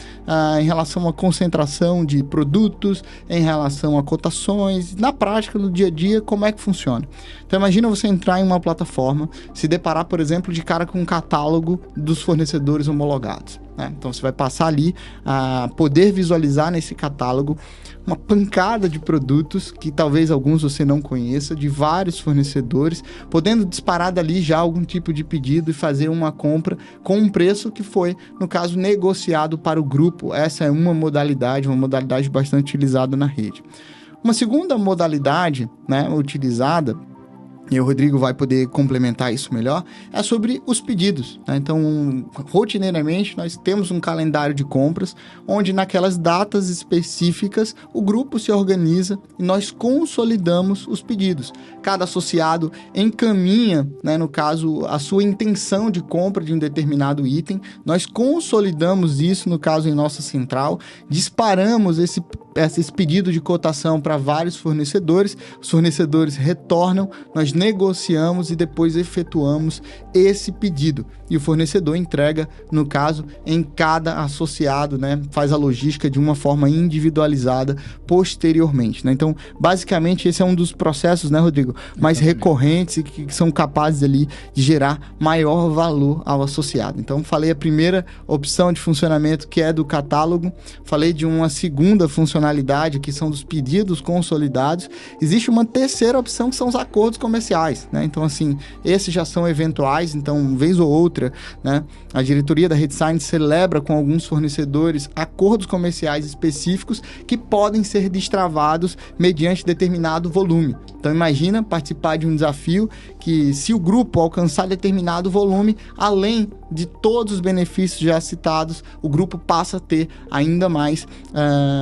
Em relação à concentração de produtos, em relação a cotações, na prática, no dia a dia, como é que funciona. Então imagina você entrar em uma plataforma, se deparar, por exemplo, de cara com um catálogo dos fornecedores homologados, né? Então você vai passar ali a poder visualizar nesse catálogo uma pancada de produtos que talvez alguns você não conheça, de vários fornecedores, podendo disparar dali já algum tipo de pedido e fazer uma compra com um preço que foi, no caso, negociado para o grupo. Essa é uma modalidade bastante utilizada na rede. Uma segunda modalidade, né, utilizada, e o Rodrigo vai poder complementar isso melhor, é sobre os pedidos, né? Então, rotineiramente, nós temos um calendário de compras, onde naquelas datas específicas, o grupo se organiza e nós consolidamos os pedidos. Cada associado encaminha, né, no caso, a sua intenção de compra de um determinado item, nós consolidamos isso, no caso, em nossa central, disparamos esse pedido de cotação para vários fornecedores, os fornecedores retornam, nós negociamos e depois efetuamos esse pedido. E o fornecedor entrega, no caso, em cada associado, né? Faz a logística de uma forma individualizada posteriormente, né? Então, basicamente, esse é um dos processos, né, Rodrigo, mais recorrentes e que são capazes ali de gerar maior valor ao associado. Então, falei a primeira opção de funcionamento, que é do catálogo, falei de uma segunda funcionalidade, que são dos pedidos consolidados. Existe uma terceira opção, que são os acordos comerciais, né? Então, assim, esses já são eventuais, então, vez ou outra, né, a diretoria da Redsign celebra com alguns fornecedores acordos comerciais específicos que podem ser destravados mediante determinado volume. Então, imagina participar de um desafio que, se o grupo alcançar determinado volume, além de todos os benefícios já citados, o grupo passa a ter ainda mais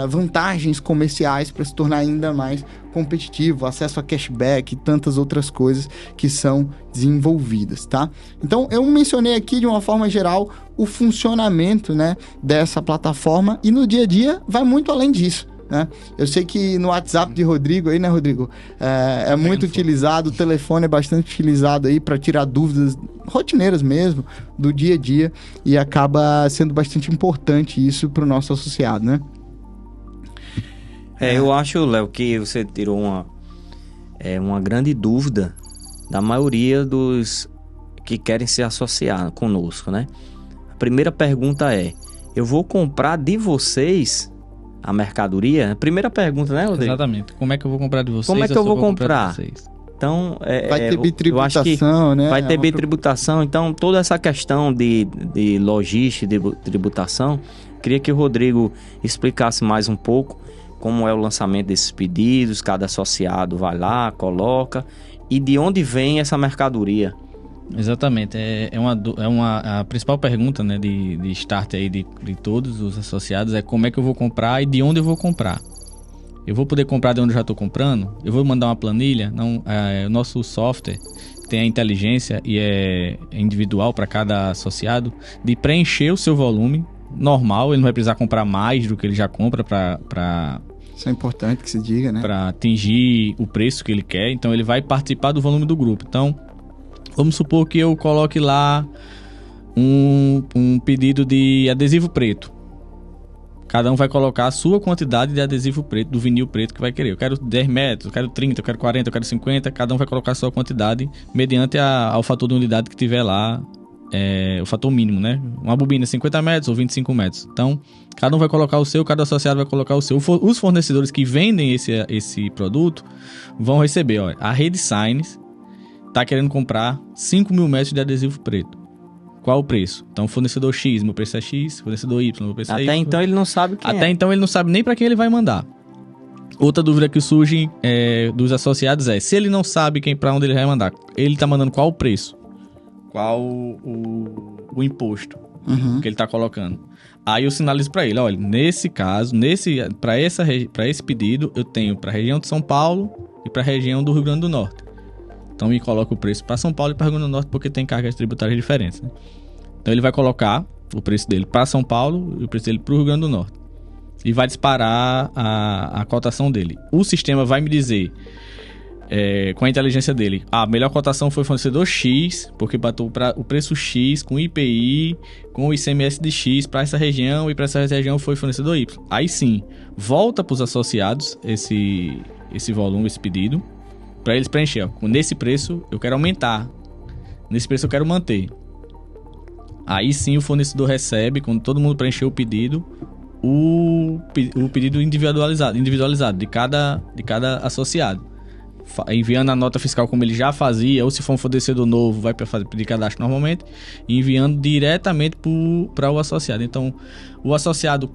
vantagens comerciais para se tornar ainda mais competitivo, acesso a cashback e tantas outras coisas que são desenvolvidas, tá? Então, eu mencionei aqui de uma forma geral o funcionamento, né, dessa plataforma, e no dia a dia vai muito além disso, né? Eu sei que no WhatsApp de Rodrigo aí, né, Rodrigo? É muito utilizado, o telefone é bastante utilizado aí para tirar dúvidas rotineiras mesmo, do dia a dia, e acaba sendo bastante importante isso para o nosso associado, né? Eu acho, Léo, que você tirou uma grande dúvida da maioria dos que querem se associar conosco, né? A primeira pergunta é: eu vou comprar de vocês a mercadoria? A primeira pergunta, né, Rodrigo? Exatamente. Como é que eu vou comprar de vocês? Como é que eu vou comprar? Então, vai ter bitributação, né? Vai ter bitributação. Então, toda essa questão de logística, de tributação, queria que o Rodrigo explicasse mais um pouco como é o lançamento desses pedidos, cada associado vai lá, coloca, e de onde vem essa mercadoria. Exatamente, a principal pergunta, né, de start aí de todos os associados é como é que eu vou comprar e de onde eu vou comprar. Eu vou poder comprar de onde eu já estou comprando? Eu vou mandar uma planilha? Não, o nosso software tem a inteligência e é individual para cada associado de preencher o seu volume normal, ele não vai precisar comprar mais do que ele já compra para isso é importante que se diga, né? Para atingir o preço que ele quer. Então ele vai participar do volume do grupo. Então, vamos supor que eu coloque lá um pedido de adesivo preto. Cada um vai colocar a sua quantidade de adesivo preto, do vinil preto que vai querer. Eu quero 10 metros, eu quero 30, eu quero 40, eu quero 50. Cada um vai colocar a sua quantidade mediante ao fator de unidade que tiver lá. O fator mínimo, né? Uma bobina 50 metros ou 25 metros. Então, cada um vai colocar o seu, cada associado vai colocar o seu. Os fornecedores que vendem esse produto vão receber, ó, a Redsign está querendo comprar 5 mil metros de adesivo preto. Qual o preço? Então, fornecedor X, meu preço é X, fornecedor Y, meu preço é Y. Até então ele não sabe quem Até então ele não sabe nem para quem ele vai mandar. Outra dúvida que surge dos associados é, se ele não sabe para onde ele vai mandar, ele está mandando qual o preço? Qual o imposto que ele está colocando? Aí eu sinalizo para ele, olha, nesse caso, para esse pedido, eu tenho para a região de São Paulo e para a região do Rio Grande do Norte. Então me coloca o preço para São Paulo e para o Rio Grande do Norte, porque tem cargas tributárias diferentes, né? Então ele vai colocar o preço dele para São Paulo e o preço dele para o Rio Grande do Norte. E vai disparar a cotação dele. O sistema vai me dizer com a inteligência dele. A melhor cotação foi o fornecedor X, porque bateu o preço X com IPI, com o ICMS de X para essa região, e para essa região foi o fornecedor Y. Aí sim, volta para os associados esse volume, esse pedido, para eles preencher. Nesse preço eu quero aumentar, nesse preço eu quero manter. Aí sim o fornecedor recebe, quando todo mundo preencheu o pedido, o pedido individualizado de cada associado, enviando a nota fiscal como ele já fazia, ou se for um fornecedor novo, vai para pedir cadastro normalmente, e enviando diretamente para o associado. Então, o associado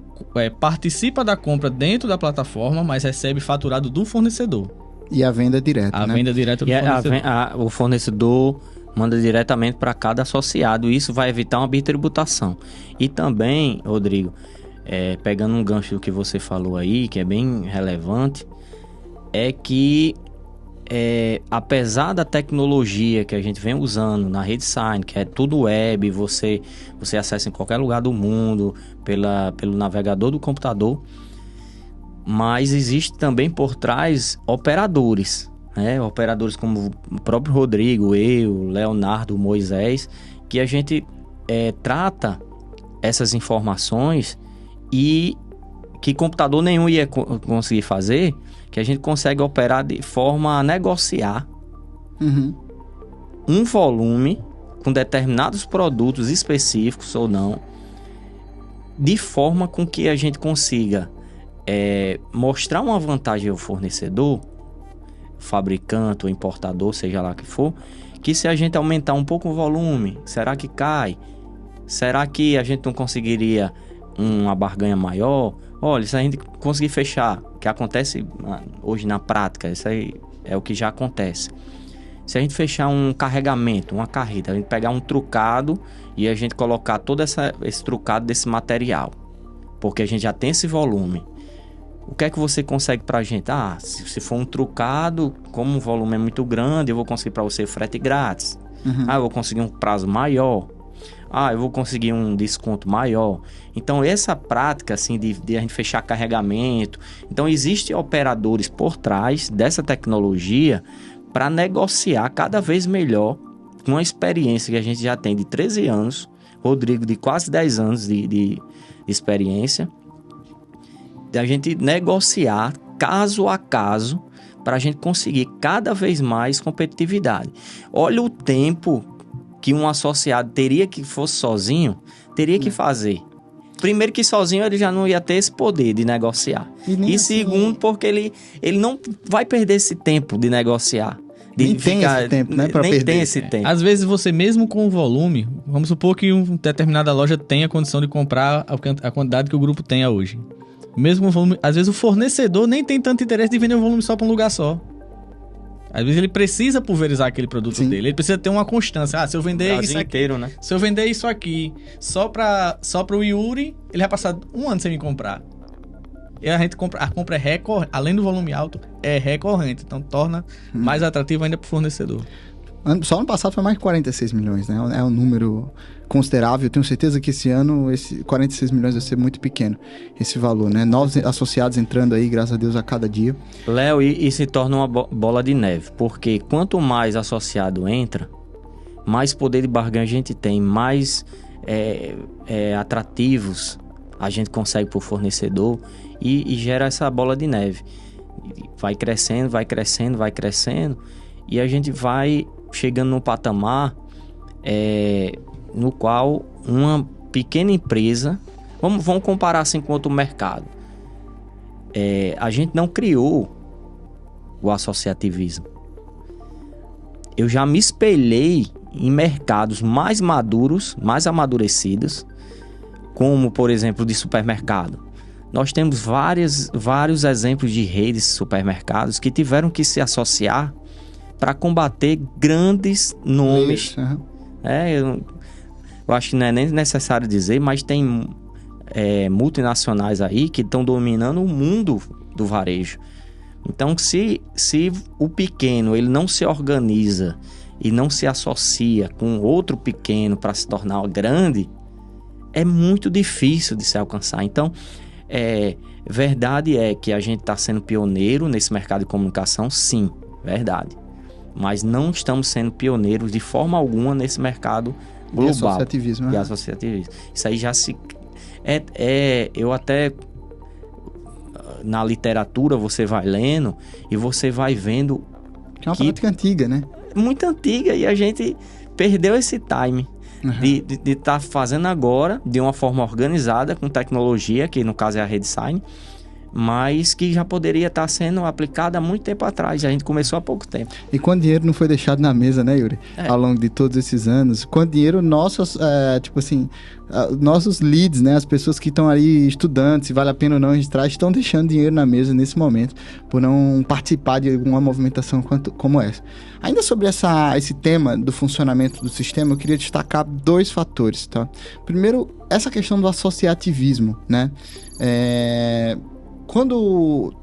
participa da compra dentro da plataforma, mas recebe faturado do fornecedor. E a venda direta, A venda direta do fornecedor. O fornecedor manda diretamente para cada associado, e isso vai evitar uma bitributação. E também, Rodrigo, pegando um gancho do que você falou aí, que é bem relevante, é que apesar da tecnologia que a gente vem usando na RedeSign, que é tudo web, você acessa em qualquer lugar do mundo pelo navegador do computador, mas existe também por trás operadores, né? Operadores como o próprio Rodrigo, eu, Leonardo, Moisés, que a gente trata essas informações e que computador nenhum ia conseguir fazer, que a gente consegue operar de forma a negociar um volume com determinados produtos específicos ou não, de forma com que a gente consiga mostrar uma vantagem ao fornecedor, fabricante ou importador, seja lá que for, que se a gente aumentar um pouco o volume, será que cai? Será que a gente não conseguiria uma barganha maior? Olha, se a gente conseguir fechar, que acontece hoje na prática, isso aí é o que já acontece. Se a gente fechar um carregamento, uma carreta, a gente pegar um trucado e a gente colocar todo esse trucado desse material, porque a gente já tem esse volume, o que é que você consegue pra gente? Se for um trucado, como o volume é muito grande, eu vou conseguir para você frete grátis. Eu vou conseguir um prazo maior. Eu vou conseguir um desconto maior. Então, essa prática assim, de a gente fechar carregamento. Então, existem operadores por trás dessa tecnologia para negociar cada vez melhor, com uma experiência que a gente já tem de 13 anos, Rodrigo de quase 10 anos de experiência, de a gente negociar caso a caso para a gente conseguir cada vez mais competitividade. Olha o tempo que um associado teria que fosse sozinho, teria que fazer. Primeiro que sozinho ele já não ia ter esse poder de negociar. E segundo, porque ele não vai perder esse tempo de negociar. Nem tem esse tempo, né? Nem tem esse tempo. Às vezes você mesmo com o volume, vamos supor que uma determinada loja tenha condição de comprar a quantidade que o grupo tenha hoje. Mesmo com o volume, às vezes o fornecedor nem tem tanto interesse de vender um volume só para um lugar só. Às vezes ele precisa pulverizar aquele produto dele. Ele precisa ter uma constância. Se eu vender isso aqui, inteiro, né? Se eu vender isso aqui só para o Yuri, ele vai passar um ano sem me comprar. E a compra é recorrente. Além do volume alto, é recorrente. Então torna mais atrativo ainda para o fornecedor. Só ano passado foi mais de 46 milhões, né? É um número considerável. Eu tenho certeza que esse ano, esse 46 milhões vai ser muito pequeno, esse valor, né? Novos associados entrando aí, graças a Deus, a cada dia. Léo, e se torna uma bola de neve, porque quanto mais associado entra, mais poder de barganha a gente tem, mais atrativos a gente consegue para o fornecedor e gera essa bola de neve. Vai crescendo, vai crescendo, vai crescendo, e a gente vai chegando num patamar no qual uma pequena empresa, vamos comparar assim com outro mercado, a gente não criou o associativismo. Eu já me espelhei em mercados mais maduros, mais amadurecidos, como por exemplo de supermercado. Nós temos vários exemplos de redes de supermercados que tiveram que se associar para combater grandes nomes. Eu acho que não é nem necessário dizer, mas tem multinacionais aí que estão dominando o mundo do varejo. Então, se o pequeno ele não se organiza e não se associa com outro pequeno para se tornar grande, é muito difícil de se alcançar. Então, verdade é que a gente está sendo pioneiro nesse mercado de comunicação, sim. verdade. Mas não estamos sendo pioneiros de forma alguma nesse mercado global. De associativismo. De associativismo. Isso aí já se... eu até... Na literatura você vai lendo e você vai vendo... Que é uma prática antiga, né? Muito antiga, e a gente perdeu esse time de estar fazendo agora de uma forma organizada, com tecnologia, que no caso é a Redsign, mas que já poderia estar sendo aplicada há muito tempo atrás. A gente começou há pouco tempo. E quanto dinheiro não foi deixado na mesa, né, Yuri? Ao longo de todos esses anos. Quanto dinheiro nossos leads, né, as pessoas que estão ali estudando, se vale a pena ou não registrar, estão deixando dinheiro na mesa nesse momento, por não participar de alguma movimentação como essa. Ainda sobre esse tema do funcionamento do sistema, eu queria destacar 2 fatores, tá? Primeiro, essa questão do associativismo, né? Quando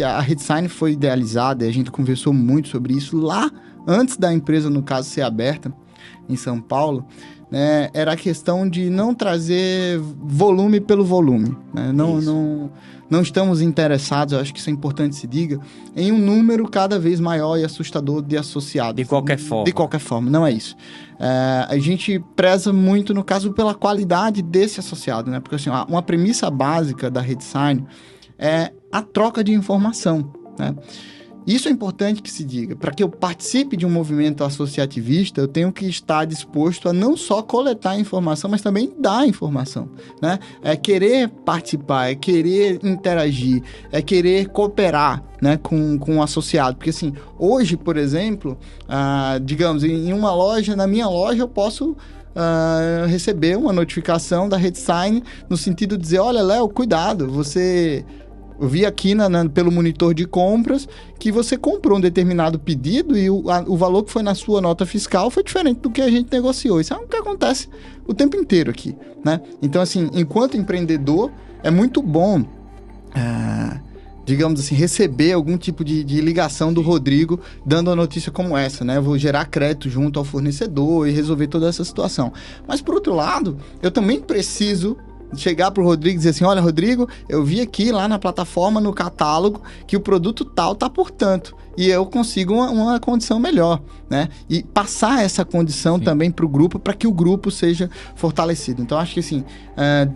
a Redsign foi idealizada, e a gente conversou muito sobre isso lá, antes da empresa, no caso, ser aberta em São Paulo, né, era a questão de não trazer volume pelo volume. Né? Não estamos interessados, eu acho que isso é importante se diga, em um número cada vez maior e assustador de associados. De qualquer forma. De qualquer forma, não é isso. A gente preza muito, no caso, pela qualidade desse associado, né? Porque assim, uma premissa básica da Redsign é a troca de informação, né? Isso é importante que se diga. Para que eu participe de um movimento associativista, eu tenho que estar disposto a não só coletar informação, mas também dar informação, né? É querer participar, é querer interagir, é querer cooperar, né, com o associado. Porque assim, hoje, por exemplo, digamos, em uma loja, na minha loja, eu posso... receber uma notificação da Redsign no sentido de dizer, olha, Léo, cuidado, eu vi aqui pelo monitor de compras que você comprou um determinado pedido e o valor que foi na sua nota fiscal foi diferente do que a gente negociou. Isso é o que acontece o tempo inteiro aqui, né? Então, assim, enquanto empreendedor, é muito bom, digamos assim, receber algum tipo de ligação do Rodrigo dando uma notícia como essa, né? Eu vou gerar crédito junto ao fornecedor e resolver toda essa situação. Mas, por outro lado, eu também preciso chegar pro Rodrigo e dizer assim, olha, Rodrigo, eu vi aqui lá na plataforma, no catálogo, que o produto tal tá por tanto, e eu consigo uma condição melhor, né? E passar essa condição também pro grupo, para que o grupo seja fortalecido. Então, acho que assim,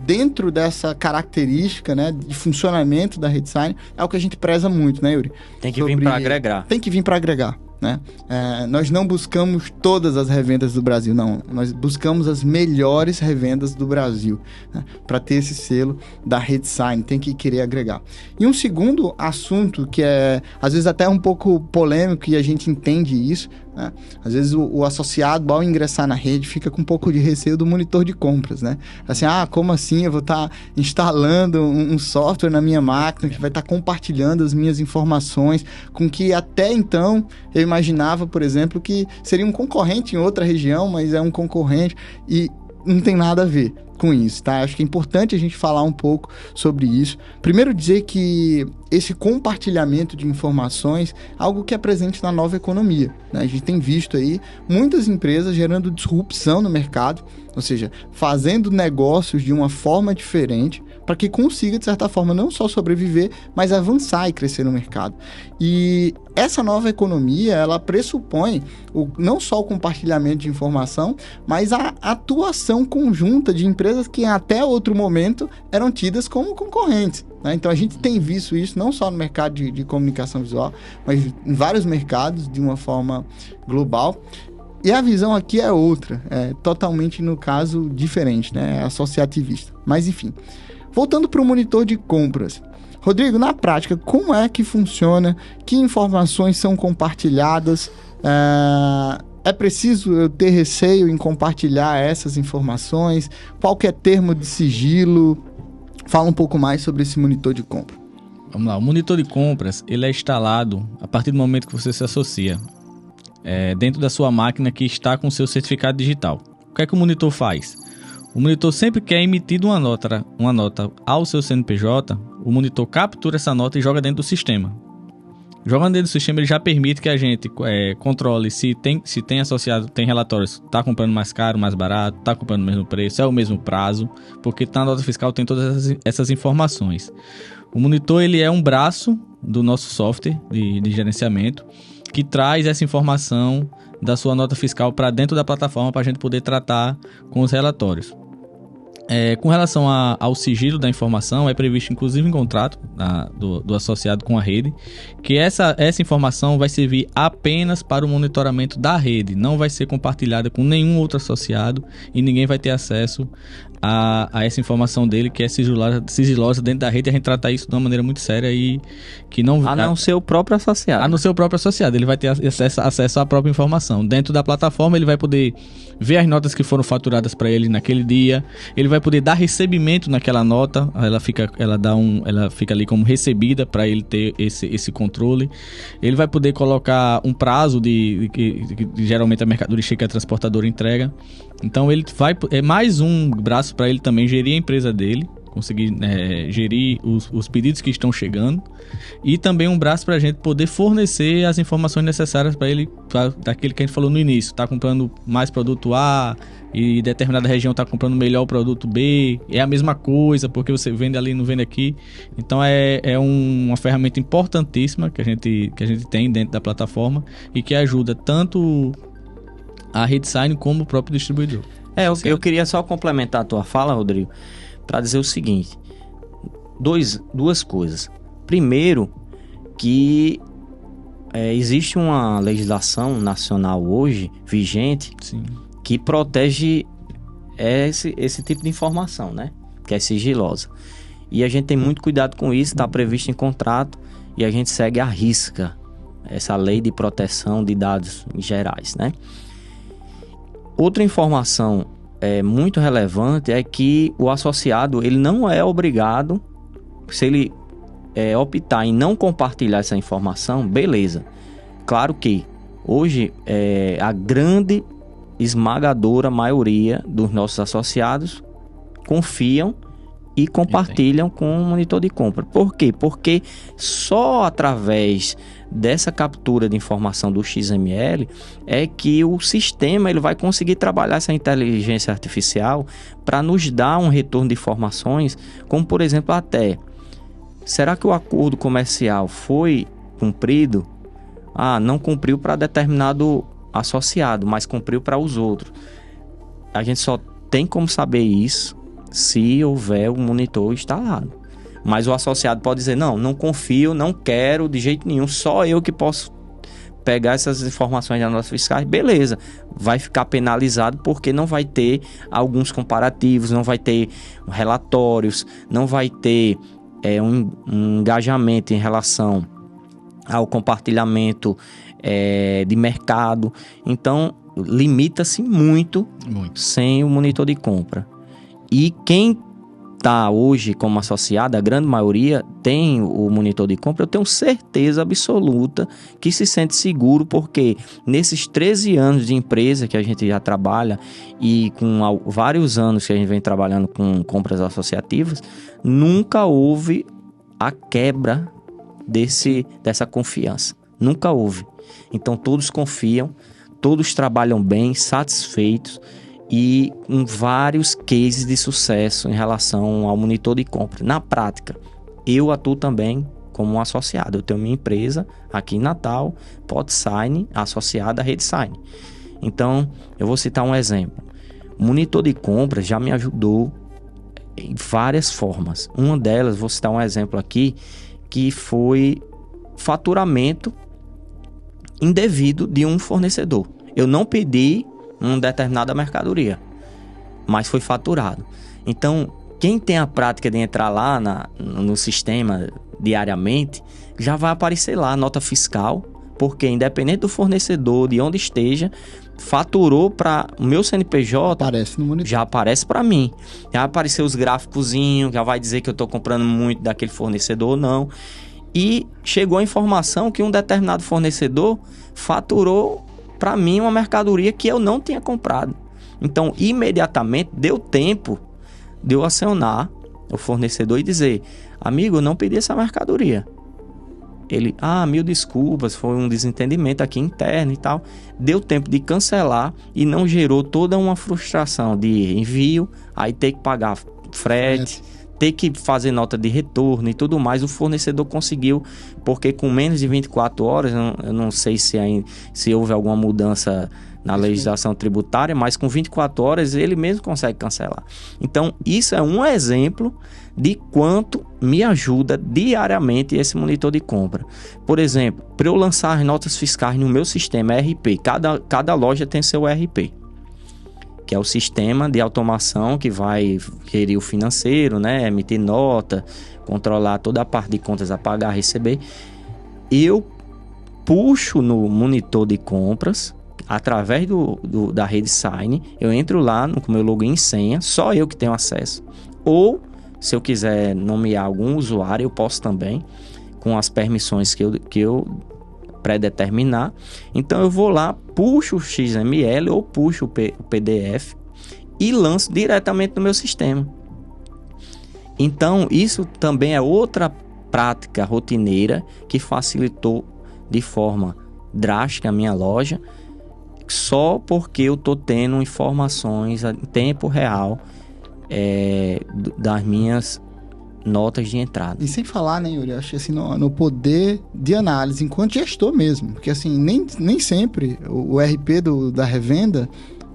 dentro dessa característica, né, de funcionamento da Redsign, é o que a gente preza muito, né, Yuri? Tem que vir para agregar. Tem que vir para agregar. Né? Nós não buscamos todas as revendas do Brasil, não. Nós buscamos as melhores revendas do Brasil, né? Para ter esse selo da Redsign, tem que querer agregar. E um segundo assunto que é, às vezes, até um pouco polêmico, e a gente entende isso, né? Às vezes o associado, ao ingressar na rede, fica com um pouco de receio do monitor de compras, né? Assim, como assim eu vou estar instalando um software na minha máquina que vai estar compartilhando as minhas informações com que até então eu imaginava, por exemplo, que seria um concorrente em outra região, mas é um concorrente e não tem nada a ver com isso, tá? Acho que é importante a gente falar um pouco sobre isso. Primeiro, dizer que esse compartilhamento de informações é algo que é presente na nova economia, né? A gente tem visto aí muitas empresas gerando disrupção no mercado, ou seja, fazendo negócios de uma forma diferente para que consiga, de certa forma, não só sobreviver, mas avançar e crescer no mercado. E essa nova economia, ela pressupõe não só o compartilhamento de informação, mas a atuação conjunta de empresas que até outro momento eram tidas como concorrentes, né? Então a gente tem visto isso não só no mercado de comunicação visual, mas em vários mercados de uma forma global. E a visão aqui é outra, é totalmente, no caso, diferente, né? É associativista. Mas enfim, voltando para o monitor de compras. Rodrigo, na prática, como é que funciona? Que informações são compartilhadas? É preciso eu ter receio em compartilhar essas informações? Qual que é termo de sigilo? Fala um pouco mais sobre esse monitor de compra. Vamos lá, o monitor de compras, ele é instalado a partir do momento que você se associa dentro da sua máquina que está com o seu certificado digital. O que é que o monitor faz? O monitor, sempre que é emitida uma nota ao seu CNPJ, o monitor captura essa nota e joga dentro do sistema. Jogando dentro do sistema, ele já permite que a gente controle se tem associado, tem relatórios, está comprando mais caro, mais barato, está comprando no mesmo preço, é o mesmo prazo, porque na nota fiscal tem todas essas informações. O monitor, ele é um braço do nosso software de gerenciamento, que traz essa informação da sua nota fiscal para dentro da plataforma para a gente poder tratar com os relatórios. Com relação ao sigilo da informação, é previsto inclusive em contrato do associado com a rede, que essa informação vai servir apenas para o monitoramento da rede, não vai ser compartilhada com nenhum outro associado e ninguém vai ter acesso a essa informação dele, que é sigilosa dentro da rede. A gente trata isso de uma maneira muito séria e que não... A não ser o próprio associado. A não ser o próprio associado, ele vai ter acesso à própria informação. Dentro da plataforma ele vai poder ver as notas que foram faturadas para ele naquele dia, ele vai poder dar recebimento naquela nota, ela fica ali como recebida para ele ter esse controle. Ele vai poder colocar um prazo que geralmente a mercadoria chega, a transportadora entrega. Então ele é mais um braço para ele também gerir a empresa dele, conseguir gerir os pedidos que estão chegando, e também um braço para a gente poder fornecer as informações necessárias para ele, daquele que a gente falou no início, está comprando mais produto A e determinada região está comprando melhor o produto B, é a mesma coisa, porque você vende ali e não vende aqui. Então é uma ferramenta importantíssima que a gente tem dentro da plataforma e que ajuda tanto a RedeSign como o próprio distribuidor. Eu queria só complementar a tua fala, Rodrigo, para dizer o seguinte: duas coisas. Primeiro, que existe uma legislação nacional hoje vigente, sim, que protege esse tipo de informação, né? Que é sigilosa. E a gente tem muito cuidado com isso, está previsto em contrato e a gente segue à risca essa lei de proteção de dados gerais, né? Outra informação muito relevante é que o associado ele não é obrigado, se ele optar em não compartilhar essa informação, beleza. Claro que hoje a grande esmagadora maioria dos nossos associados confiam e compartilham com o monitor de compra. Por quê? Porque só através dessa captura de informação do XML é que o sistema ele vai conseguir trabalhar essa inteligência artificial para nos dar um retorno de informações, como por exemplo será que o acordo comercial foi cumprido? Não cumpriu para determinado associado, mas cumpriu para os outros. A gente só tem como saber isso se houver um monitor instalado. Mas o associado pode dizer, não confio, não quero de jeito nenhum, só eu que posso pegar essas informações das notas fiscais. Beleza, vai ficar penalizado porque não vai ter alguns comparativos, não vai ter relatórios, não vai ter um engajamento em relação ao compartilhamento de mercado. Então, limita-se muito sem o monitor de compra. E quem está hoje como associado, a grande maioria tem o monitor de compra, eu tenho certeza absoluta que se sente seguro, porque nesses 13 anos de empresa que a gente já trabalha e com vários anos que a gente vem trabalhando com compras associativas, nunca houve a quebra dessa confiança. Nunca houve. Então todos confiam, todos trabalham bem, satisfeitos, e com vários cases de sucesso em relação ao monitor de compra. Na prática, eu atuo também como um associado. Eu tenho minha empresa aqui em Natal, PodSign, associada à RedeSign. Então, eu vou citar um exemplo. O monitor de compra já me ajudou em várias formas. Uma delas, vou citar um exemplo aqui, que foi faturamento indevido de um fornecedor. Eu não pedi uma determinada mercadoria, mas foi faturado. Então, quem tem a prática de entrar lá no sistema diariamente, já vai aparecer lá a nota fiscal, porque independente do fornecedor, de onde esteja, faturou para o meu CNPJ, aparece no monitor. Já aparece para mim. Já apareceu os gráficozinhos, já vai dizer que eu estou comprando muito daquele fornecedor ou não. E chegou a informação que um determinado fornecedor faturou para mim uma mercadoria que eu não tinha comprado. Então, imediatamente, deu tempo de eu acionar o fornecedor e dizer: amigo, eu não pedi essa mercadoria. Ele, mil desculpas, foi um desentendimento aqui interno e tal. Deu tempo de cancelar e não gerou toda uma frustração de envio, aí ter que pagar frete, ter que fazer nota de retorno e tudo mais, o fornecedor conseguiu, porque com menos de 24 horas, eu não sei se houve alguma mudança na legislação tributária, mas com 24 horas ele mesmo consegue cancelar. Então, isso é um exemplo de quanto me ajuda diariamente esse monitor de compra. Por exemplo, para eu lançar as notas fiscais no meu sistema ERP, cada loja tem seu ERP, que é o sistema de automação que vai gerir o financeiro, né? Emitir nota, controlar toda a parte de contas a pagar, a receber. Eu puxo no monitor de compras, através da rede Sign, eu entro lá com meu login e senha, só eu que tenho acesso. Ou, se eu quiser nomear algum usuário, eu posso também, com as permissões que eu pré-determinar. Então eu vou lá, puxo o XML ou puxo o PDF e lanço diretamente no meu sistema. Então isso também é outra prática rotineira que facilitou de forma drástica a minha loja, só porque eu estou tendo informações em tempo real das minhas notas de entrada. E sem falar, né, Yuri, acho que assim, no poder de análise, enquanto gestor mesmo, porque assim, nem sempre o RP da revenda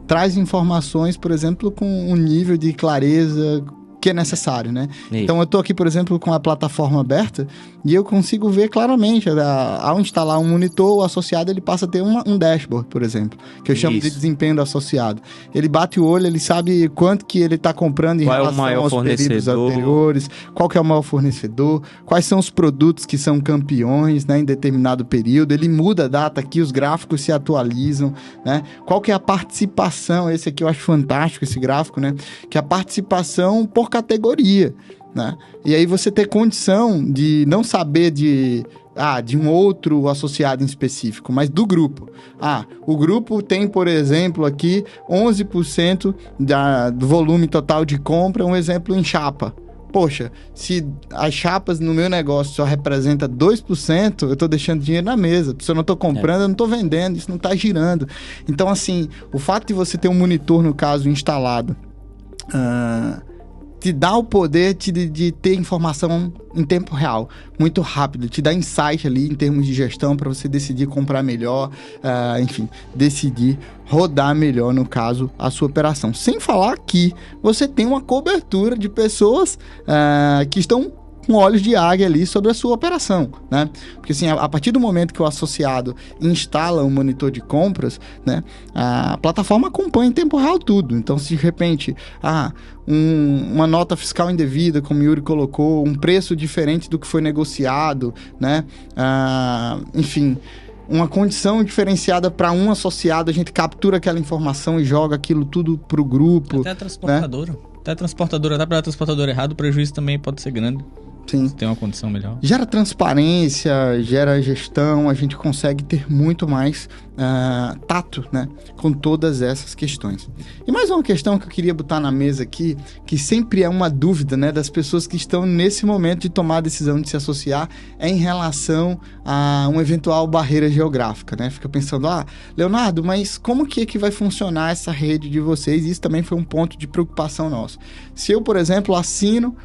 traz informações, por exemplo, com um nível de clareza que é necessário, né? Isso. Então eu estou aqui, por exemplo, com a plataforma aberta e eu consigo ver claramente, ao instalar um monitor, o associado ele passa a ter um dashboard, por exemplo, que eu chamo de desempenho do associado. Ele bate o olho, ele sabe quanto que ele está comprando em relação aos períodos anteriores, qual que é o maior fornecedor, quais são os produtos que são campeões, né, em determinado período. Ele muda a data aqui, os gráficos se atualizam, né? Qual que é a participação, esse aqui eu acho fantástico, esse gráfico, né? Que é a participação por categoria, né? E aí você ter condição de não saber de um outro associado em específico, mas do grupo. O grupo tem, por exemplo, aqui 11% do volume total de compra, um exemplo em chapa. Poxa, se as chapas no meu negócio só representam 2%, eu estou deixando dinheiro na mesa. Se eu não estou comprando, eu não estou vendendo, isso não está girando. Então, assim, o fato de você ter um monitor, no caso, instalado, te dá o poder de ter informação em tempo real, muito rápido, te dá insight ali em termos de gestão para você decidir comprar melhor, enfim, decidir rodar melhor, no caso, a sua operação. Sem falar que você tem uma cobertura de pessoas que estão com olhos de águia ali sobre a sua operação, né? Porque assim, a partir do momento que o associado instala um monitor de compras, né, a plataforma acompanha em tempo real tudo. Então, se de repente, uma nota fiscal indevida, como o Yuri colocou, um preço diferente do que foi negociado, né? Enfim, uma condição diferenciada para um associado, a gente captura aquela informação e joga aquilo tudo para o grupo. Até a transportadora. Né? Até a transportadora, para a transportadora errado, o prejuízo também pode ser grande. Sim. Se tem uma condição melhor. Gera transparência, gera gestão, a gente consegue ter muito mais tato, né, com todas essas questões. E mais uma questão que eu queria botar na mesa aqui, que sempre é uma dúvida, né, das pessoas que estão nesse momento de tomar a decisão de se associar, é em relação a uma eventual barreira geográfica, né? Fica pensando, Leonardo, mas como que vai funcionar essa rede de vocês? Isso também foi um ponto de preocupação nosso. Se eu, por exemplo, assino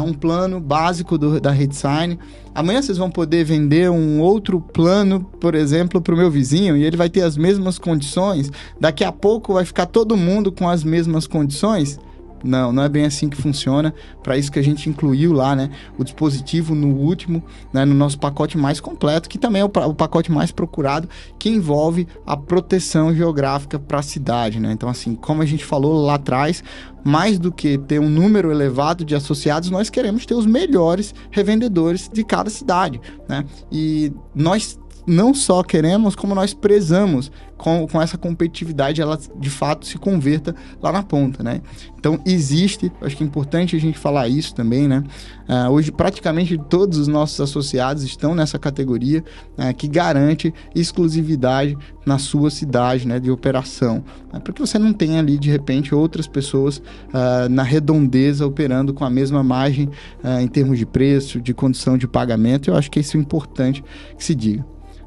um plano básico da Rede Sign, amanhã vocês vão poder vender um outro plano, por exemplo, para o meu vizinho, e ele vai ter as mesmas condições, daqui a pouco vai ficar todo mundo com as mesmas condições? Não é bem assim que funciona. Para isso que a gente incluiu lá, né, o dispositivo no último, né, no nosso pacote mais completo, que também é o pacote mais procurado, que envolve a proteção geográfica para a cidade, né? Então, assim, como a gente falou lá atrás, mais do que ter um número elevado de associados, nós queremos ter os melhores revendedores de cada cidade, né? E nós não só queremos, como nós prezamos com essa competitividade, ela de fato se converta lá na ponta, né? Então existe, acho que é importante a gente falar isso também, né? Hoje praticamente todos os nossos associados estão nessa categoria que garante exclusividade na sua cidade, né, de operação, porque você não tem ali de repente outras pessoas na redondeza operando com a mesma margem em termos de preço, de condição de pagamento. Eu acho que isso é importante que se diga.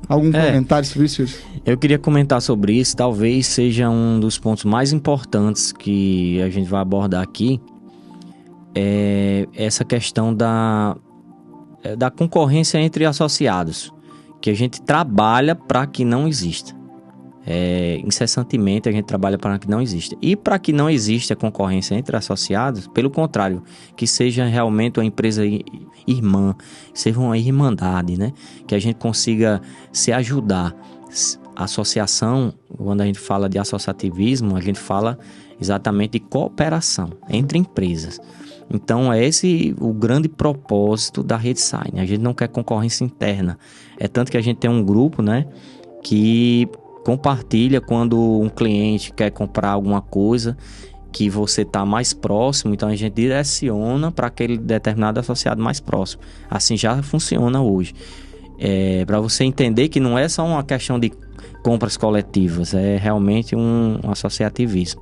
Algum comentário sobre isso? Eu queria comentar sobre isso. Talvez seja um dos pontos mais importantes que a gente vai abordar aqui, é essa questão da concorrência entre associados, que a gente trabalha para que não exista. Incessantemente a gente trabalha para que não exista. E para que não exista concorrência entre associados, pelo contrário, que seja realmente uma empresa irmã, seja uma irmandade, né? Que a gente consiga se ajudar. A associação, quando a gente fala de associativismo, a gente fala exatamente de cooperação entre empresas. Então é esse o grande propósito da RedeSign. A gente não quer concorrência interna. É tanto que a gente tem um grupo, né, que compartilha quando um cliente quer comprar alguma coisa que você está mais próximo, então a gente direciona para aquele determinado associado mais próximo. Assim já funciona hoje. Para você entender que não é só uma questão de compras coletivas, é realmente um associativismo.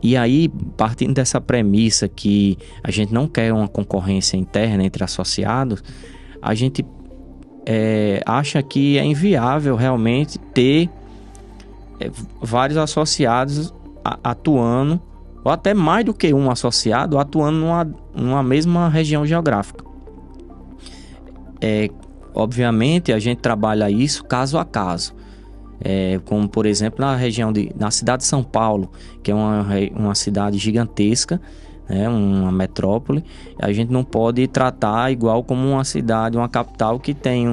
E aí, partindo dessa premissa que a gente não quer uma concorrência interna entre associados, a gente acha que é inviável realmente ter vários associados atuando, ou até mais do que um associado, atuando numa mesma região geográfica. Obviamente, a gente trabalha isso caso a caso. Como, por exemplo, na cidade de São Paulo, que é uma cidade gigantesca, né, uma metrópole, a gente não pode tratar igual como uma cidade, uma capital que tem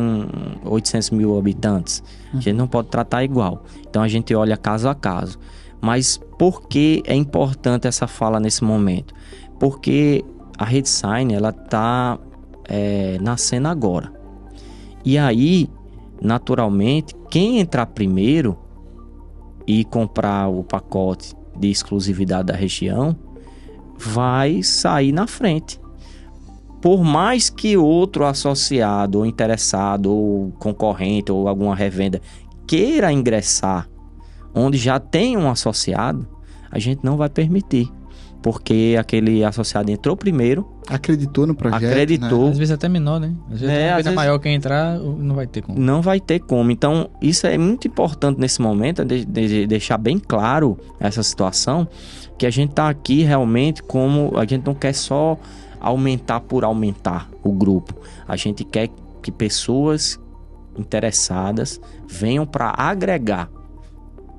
800 mil habitantes. A gente não pode tratar igual. Então, a gente olha caso a caso. Mas por que é importante essa fala nesse momento? Porque a RedeSign, ela está nascendo agora. E aí, naturalmente, quem entrar primeiro e comprar o pacote de exclusividade da região vai sair na frente. Por mais que outro associado ou interessado ou concorrente ou alguma revenda queira ingressar onde já tem um associado, a gente não vai permitir. Porque aquele associado entrou primeiro. Acreditou no projeto. Acreditou. Né? Às vezes até menor, né? Às vezes uma empresa maior que entrar, não vai ter como. Não vai ter como. Então, isso é muito importante nesse momento, de deixar bem claro essa situação, que a gente está aqui realmente como... A gente não quer só aumentar por aumentar o grupo. A gente quer que pessoas interessadas venham para agregar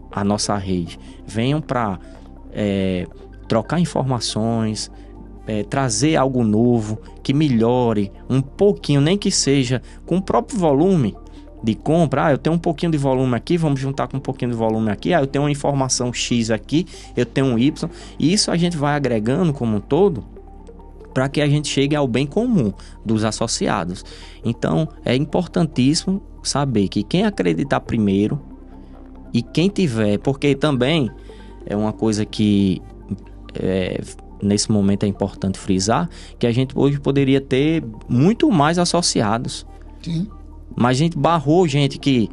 a nossa rede. Venham para... trocar informações, trazer algo novo, que melhore um pouquinho, nem que seja com o próprio volume de compra. Eu tenho um pouquinho de volume aqui, vamos juntar com um pouquinho de volume aqui. Eu tenho uma informação X aqui, eu tenho um Y. E isso a gente vai agregando como um todo para que a gente chegue ao bem comum dos associados. Então, é importantíssimo saber que quem acreditar primeiro e quem tiver, porque também é uma coisa que nesse momento é importante frisar, que a gente hoje poderia ter muito mais associados. Sim. Mas a gente barrou gente que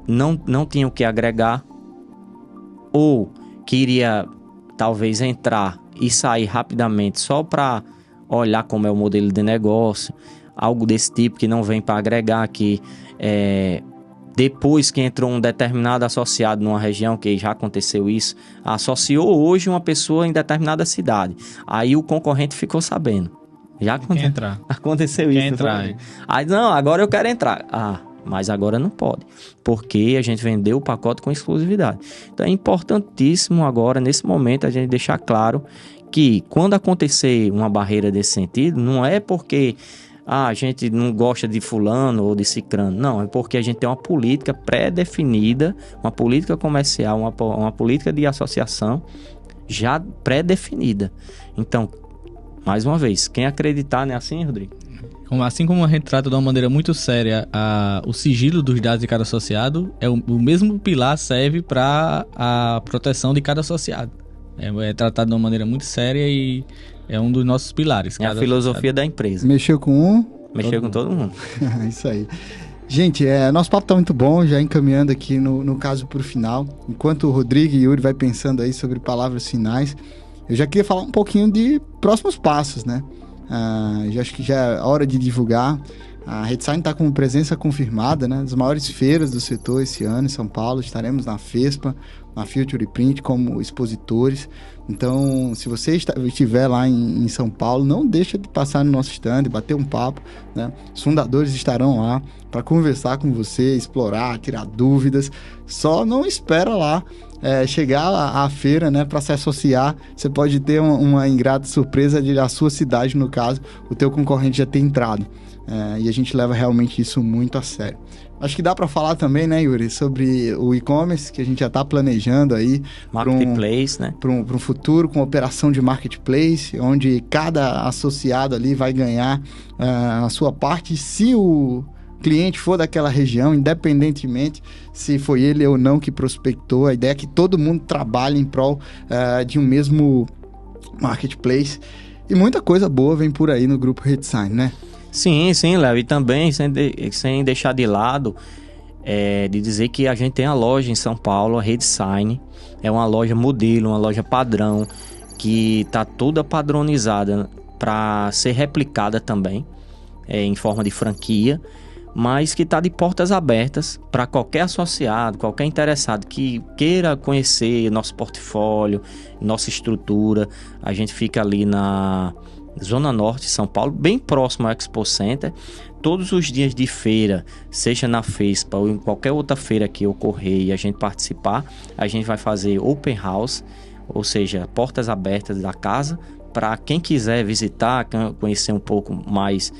não tinha o que agregar, ou queria talvez entrar e sair rapidamente só para olhar como é o modelo de negócio, algo desse tipo, que não vem para agregar, que depois que entrou um determinado associado numa região, que já aconteceu isso, associou hoje uma pessoa em determinada cidade. Aí o concorrente ficou sabendo. Aconteceu isso. Entrar. Aí, não, agora eu quero entrar. Mas agora não pode, porque a gente vendeu o pacote com exclusividade. Então é importantíssimo agora, nesse momento, a gente deixar claro que quando acontecer uma barreira desse sentido, não é porque... a gente não gosta de fulano ou de cicrano. Não, é porque a gente tem uma política pré-definida, uma política comercial, uma política de associação já pré-definida. Então, mais uma vez, quem acreditar, não é assim, Rodrigo? Assim como a gente trata de uma maneira muito séria o sigilo dos dados de cada associado, o mesmo pilar serve para a proteção de cada associado. É tratado de uma maneira muito séria e é um dos nossos pilares. É a filosofia da empresa. Mexeu com um? Mexeu com todo mundo. Isso aí. Gente, nosso papo tá muito bom, já encaminhando aqui no caso pro final. Enquanto o Rodrigo e o Yuri vai pensando aí sobre palavras finais, eu já queria falar um pouquinho de próximos passos, né? Já acho que já é hora de divulgar. A Redsign está com presença confirmada, né, das maiores feiras do setor esse ano em São Paulo. Estaremos na FESPA, na Future Print como expositores. Então, se você estiver lá em São Paulo, não deixa de passar no nosso stand, bater um papo, né? Os fundadores estarão lá para conversar com você, explorar, tirar dúvidas. Só não espera lá chegar à feira, né, para se associar. Você pode ter uma ingrata surpresa de a sua cidade, no caso, o teu concorrente já ter entrado. E a gente leva realmente isso muito a sério. Acho que dá para falar também, né, Yuri, sobre o e-commerce, que a gente já está planejando aí. Marketplace, né? Para um futuro com operação de marketplace, onde cada associado ali vai ganhar a sua parte, se o cliente for daquela região, independentemente se foi ele ou não que prospectou. A ideia é que todo mundo trabalhe em prol de um mesmo marketplace. E muita coisa boa vem por aí no Grupo Redsign, né? Sim, Léo. E também, sem deixar de lado, de dizer que a gente tem a loja em São Paulo, a Redsign. É uma loja modelo, uma loja padrão, que está toda padronizada para ser replicada também, em forma de franquia, mas que está de portas abertas para qualquer associado, qualquer interessado que queira conhecer nosso portfólio, nossa estrutura. A gente fica ali na Zona Norte de São Paulo, bem próximo ao Expo Center. Todos os dias de feira, seja na FESPA ou em qualquer outra feira que ocorrer e a gente participar, a gente vai fazer open house, ou seja, portas abertas da casa, para quem quiser visitar, conhecer um pouco mais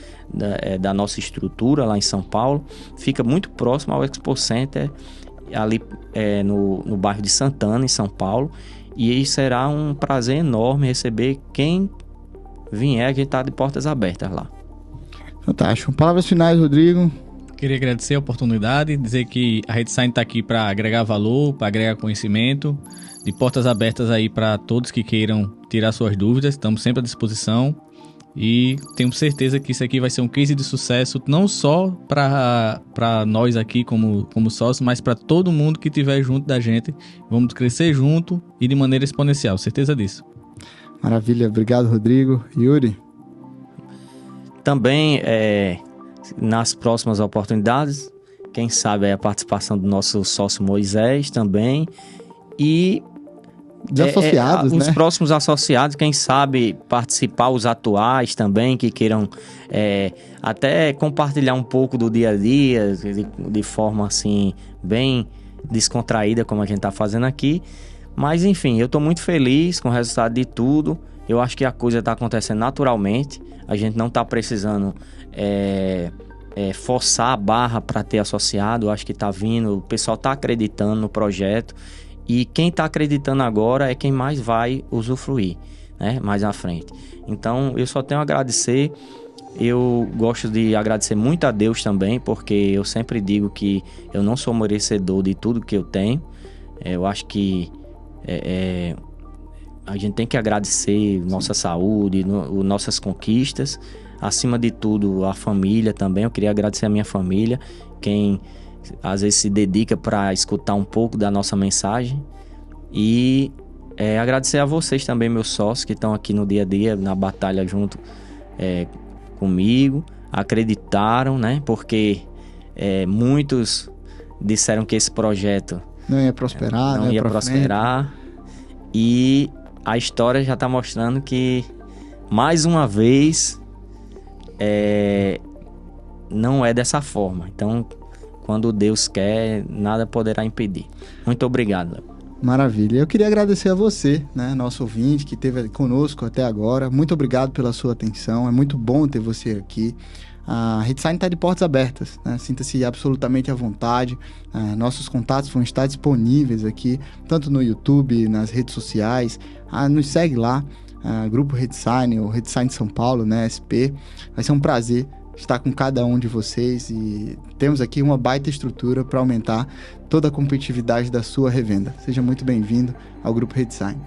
da nossa estrutura lá em São Paulo. Fica muito próximo ao Expo Center, ali no bairro de Santana, em São Paulo. E será um prazer enorme receber quem vier. A gente está de portas abertas lá. Fantástico. Palavras finais, Rodrigo. Queria agradecer a oportunidade, dizer que a Redsign está aqui para agregar valor, para agregar conhecimento, de portas abertas aí para todos que queiram tirar suas dúvidas. Estamos sempre à disposição e tenho certeza que isso aqui vai ser um case de sucesso, não só para nós aqui como sócios, mas para todo mundo que estiver junto da gente. Vamos crescer junto e de maneira exponencial, certeza disso. Maravilha, obrigado, Rodrigo. Yuri? Também, nas próximas oportunidades, quem sabe a participação do nosso sócio Moisés também, e de associados, os né? próximos associados, quem sabe participar, os atuais também, que queiram até compartilhar um pouco do dia a dia, de forma assim, bem descontraída, como a gente está fazendo aqui. Mas enfim, eu estou muito feliz com o resultado de tudo. Eu acho que a coisa está acontecendo naturalmente. A gente não está precisando forçar a barra para ter associado. Eu acho que está vindo, o pessoal está acreditando no projeto. E quem está acreditando agora é quem mais vai usufruir, né, mais à frente. Então, eu só tenho a agradecer. Eu gosto de agradecer muito a Deus também, porque eu sempre digo que eu não sou merecedor de tudo que eu tenho. Eu acho que a gente tem que agradecer nossa saúde, nossas conquistas. Acima de tudo, a família também. Eu queria agradecer a minha família, quem às vezes se dedica para escutar um pouco da nossa mensagem. E agradecer a vocês também, meus sócios, que estão aqui no dia a dia, na batalha junto comigo. Acreditaram, né? Porque muitos disseram que esse projeto não ia prosperar, não ia prosperar. E a história já está mostrando que, mais uma vez, não é dessa forma. Então, quando Deus quer, nada poderá impedir. Muito obrigado, Léo. Maravilha. Eu queria agradecer a você, né, nosso ouvinte, que esteve conosco até agora. Muito obrigado pela sua atenção. É muito bom ter você aqui. A Redsign está de portas abertas, né? Sinta-se absolutamente à vontade. Nossos contatos vão estar disponíveis aqui, tanto no YouTube, nas redes sociais. Nos segue lá, Grupo Redsign, ou Redsign São Paulo, né, SP. Vai ser um prazer estar com cada um de vocês e temos aqui uma baita estrutura para aumentar toda a competitividade da sua revenda. Seja muito bem-vindo ao Grupo Redsign.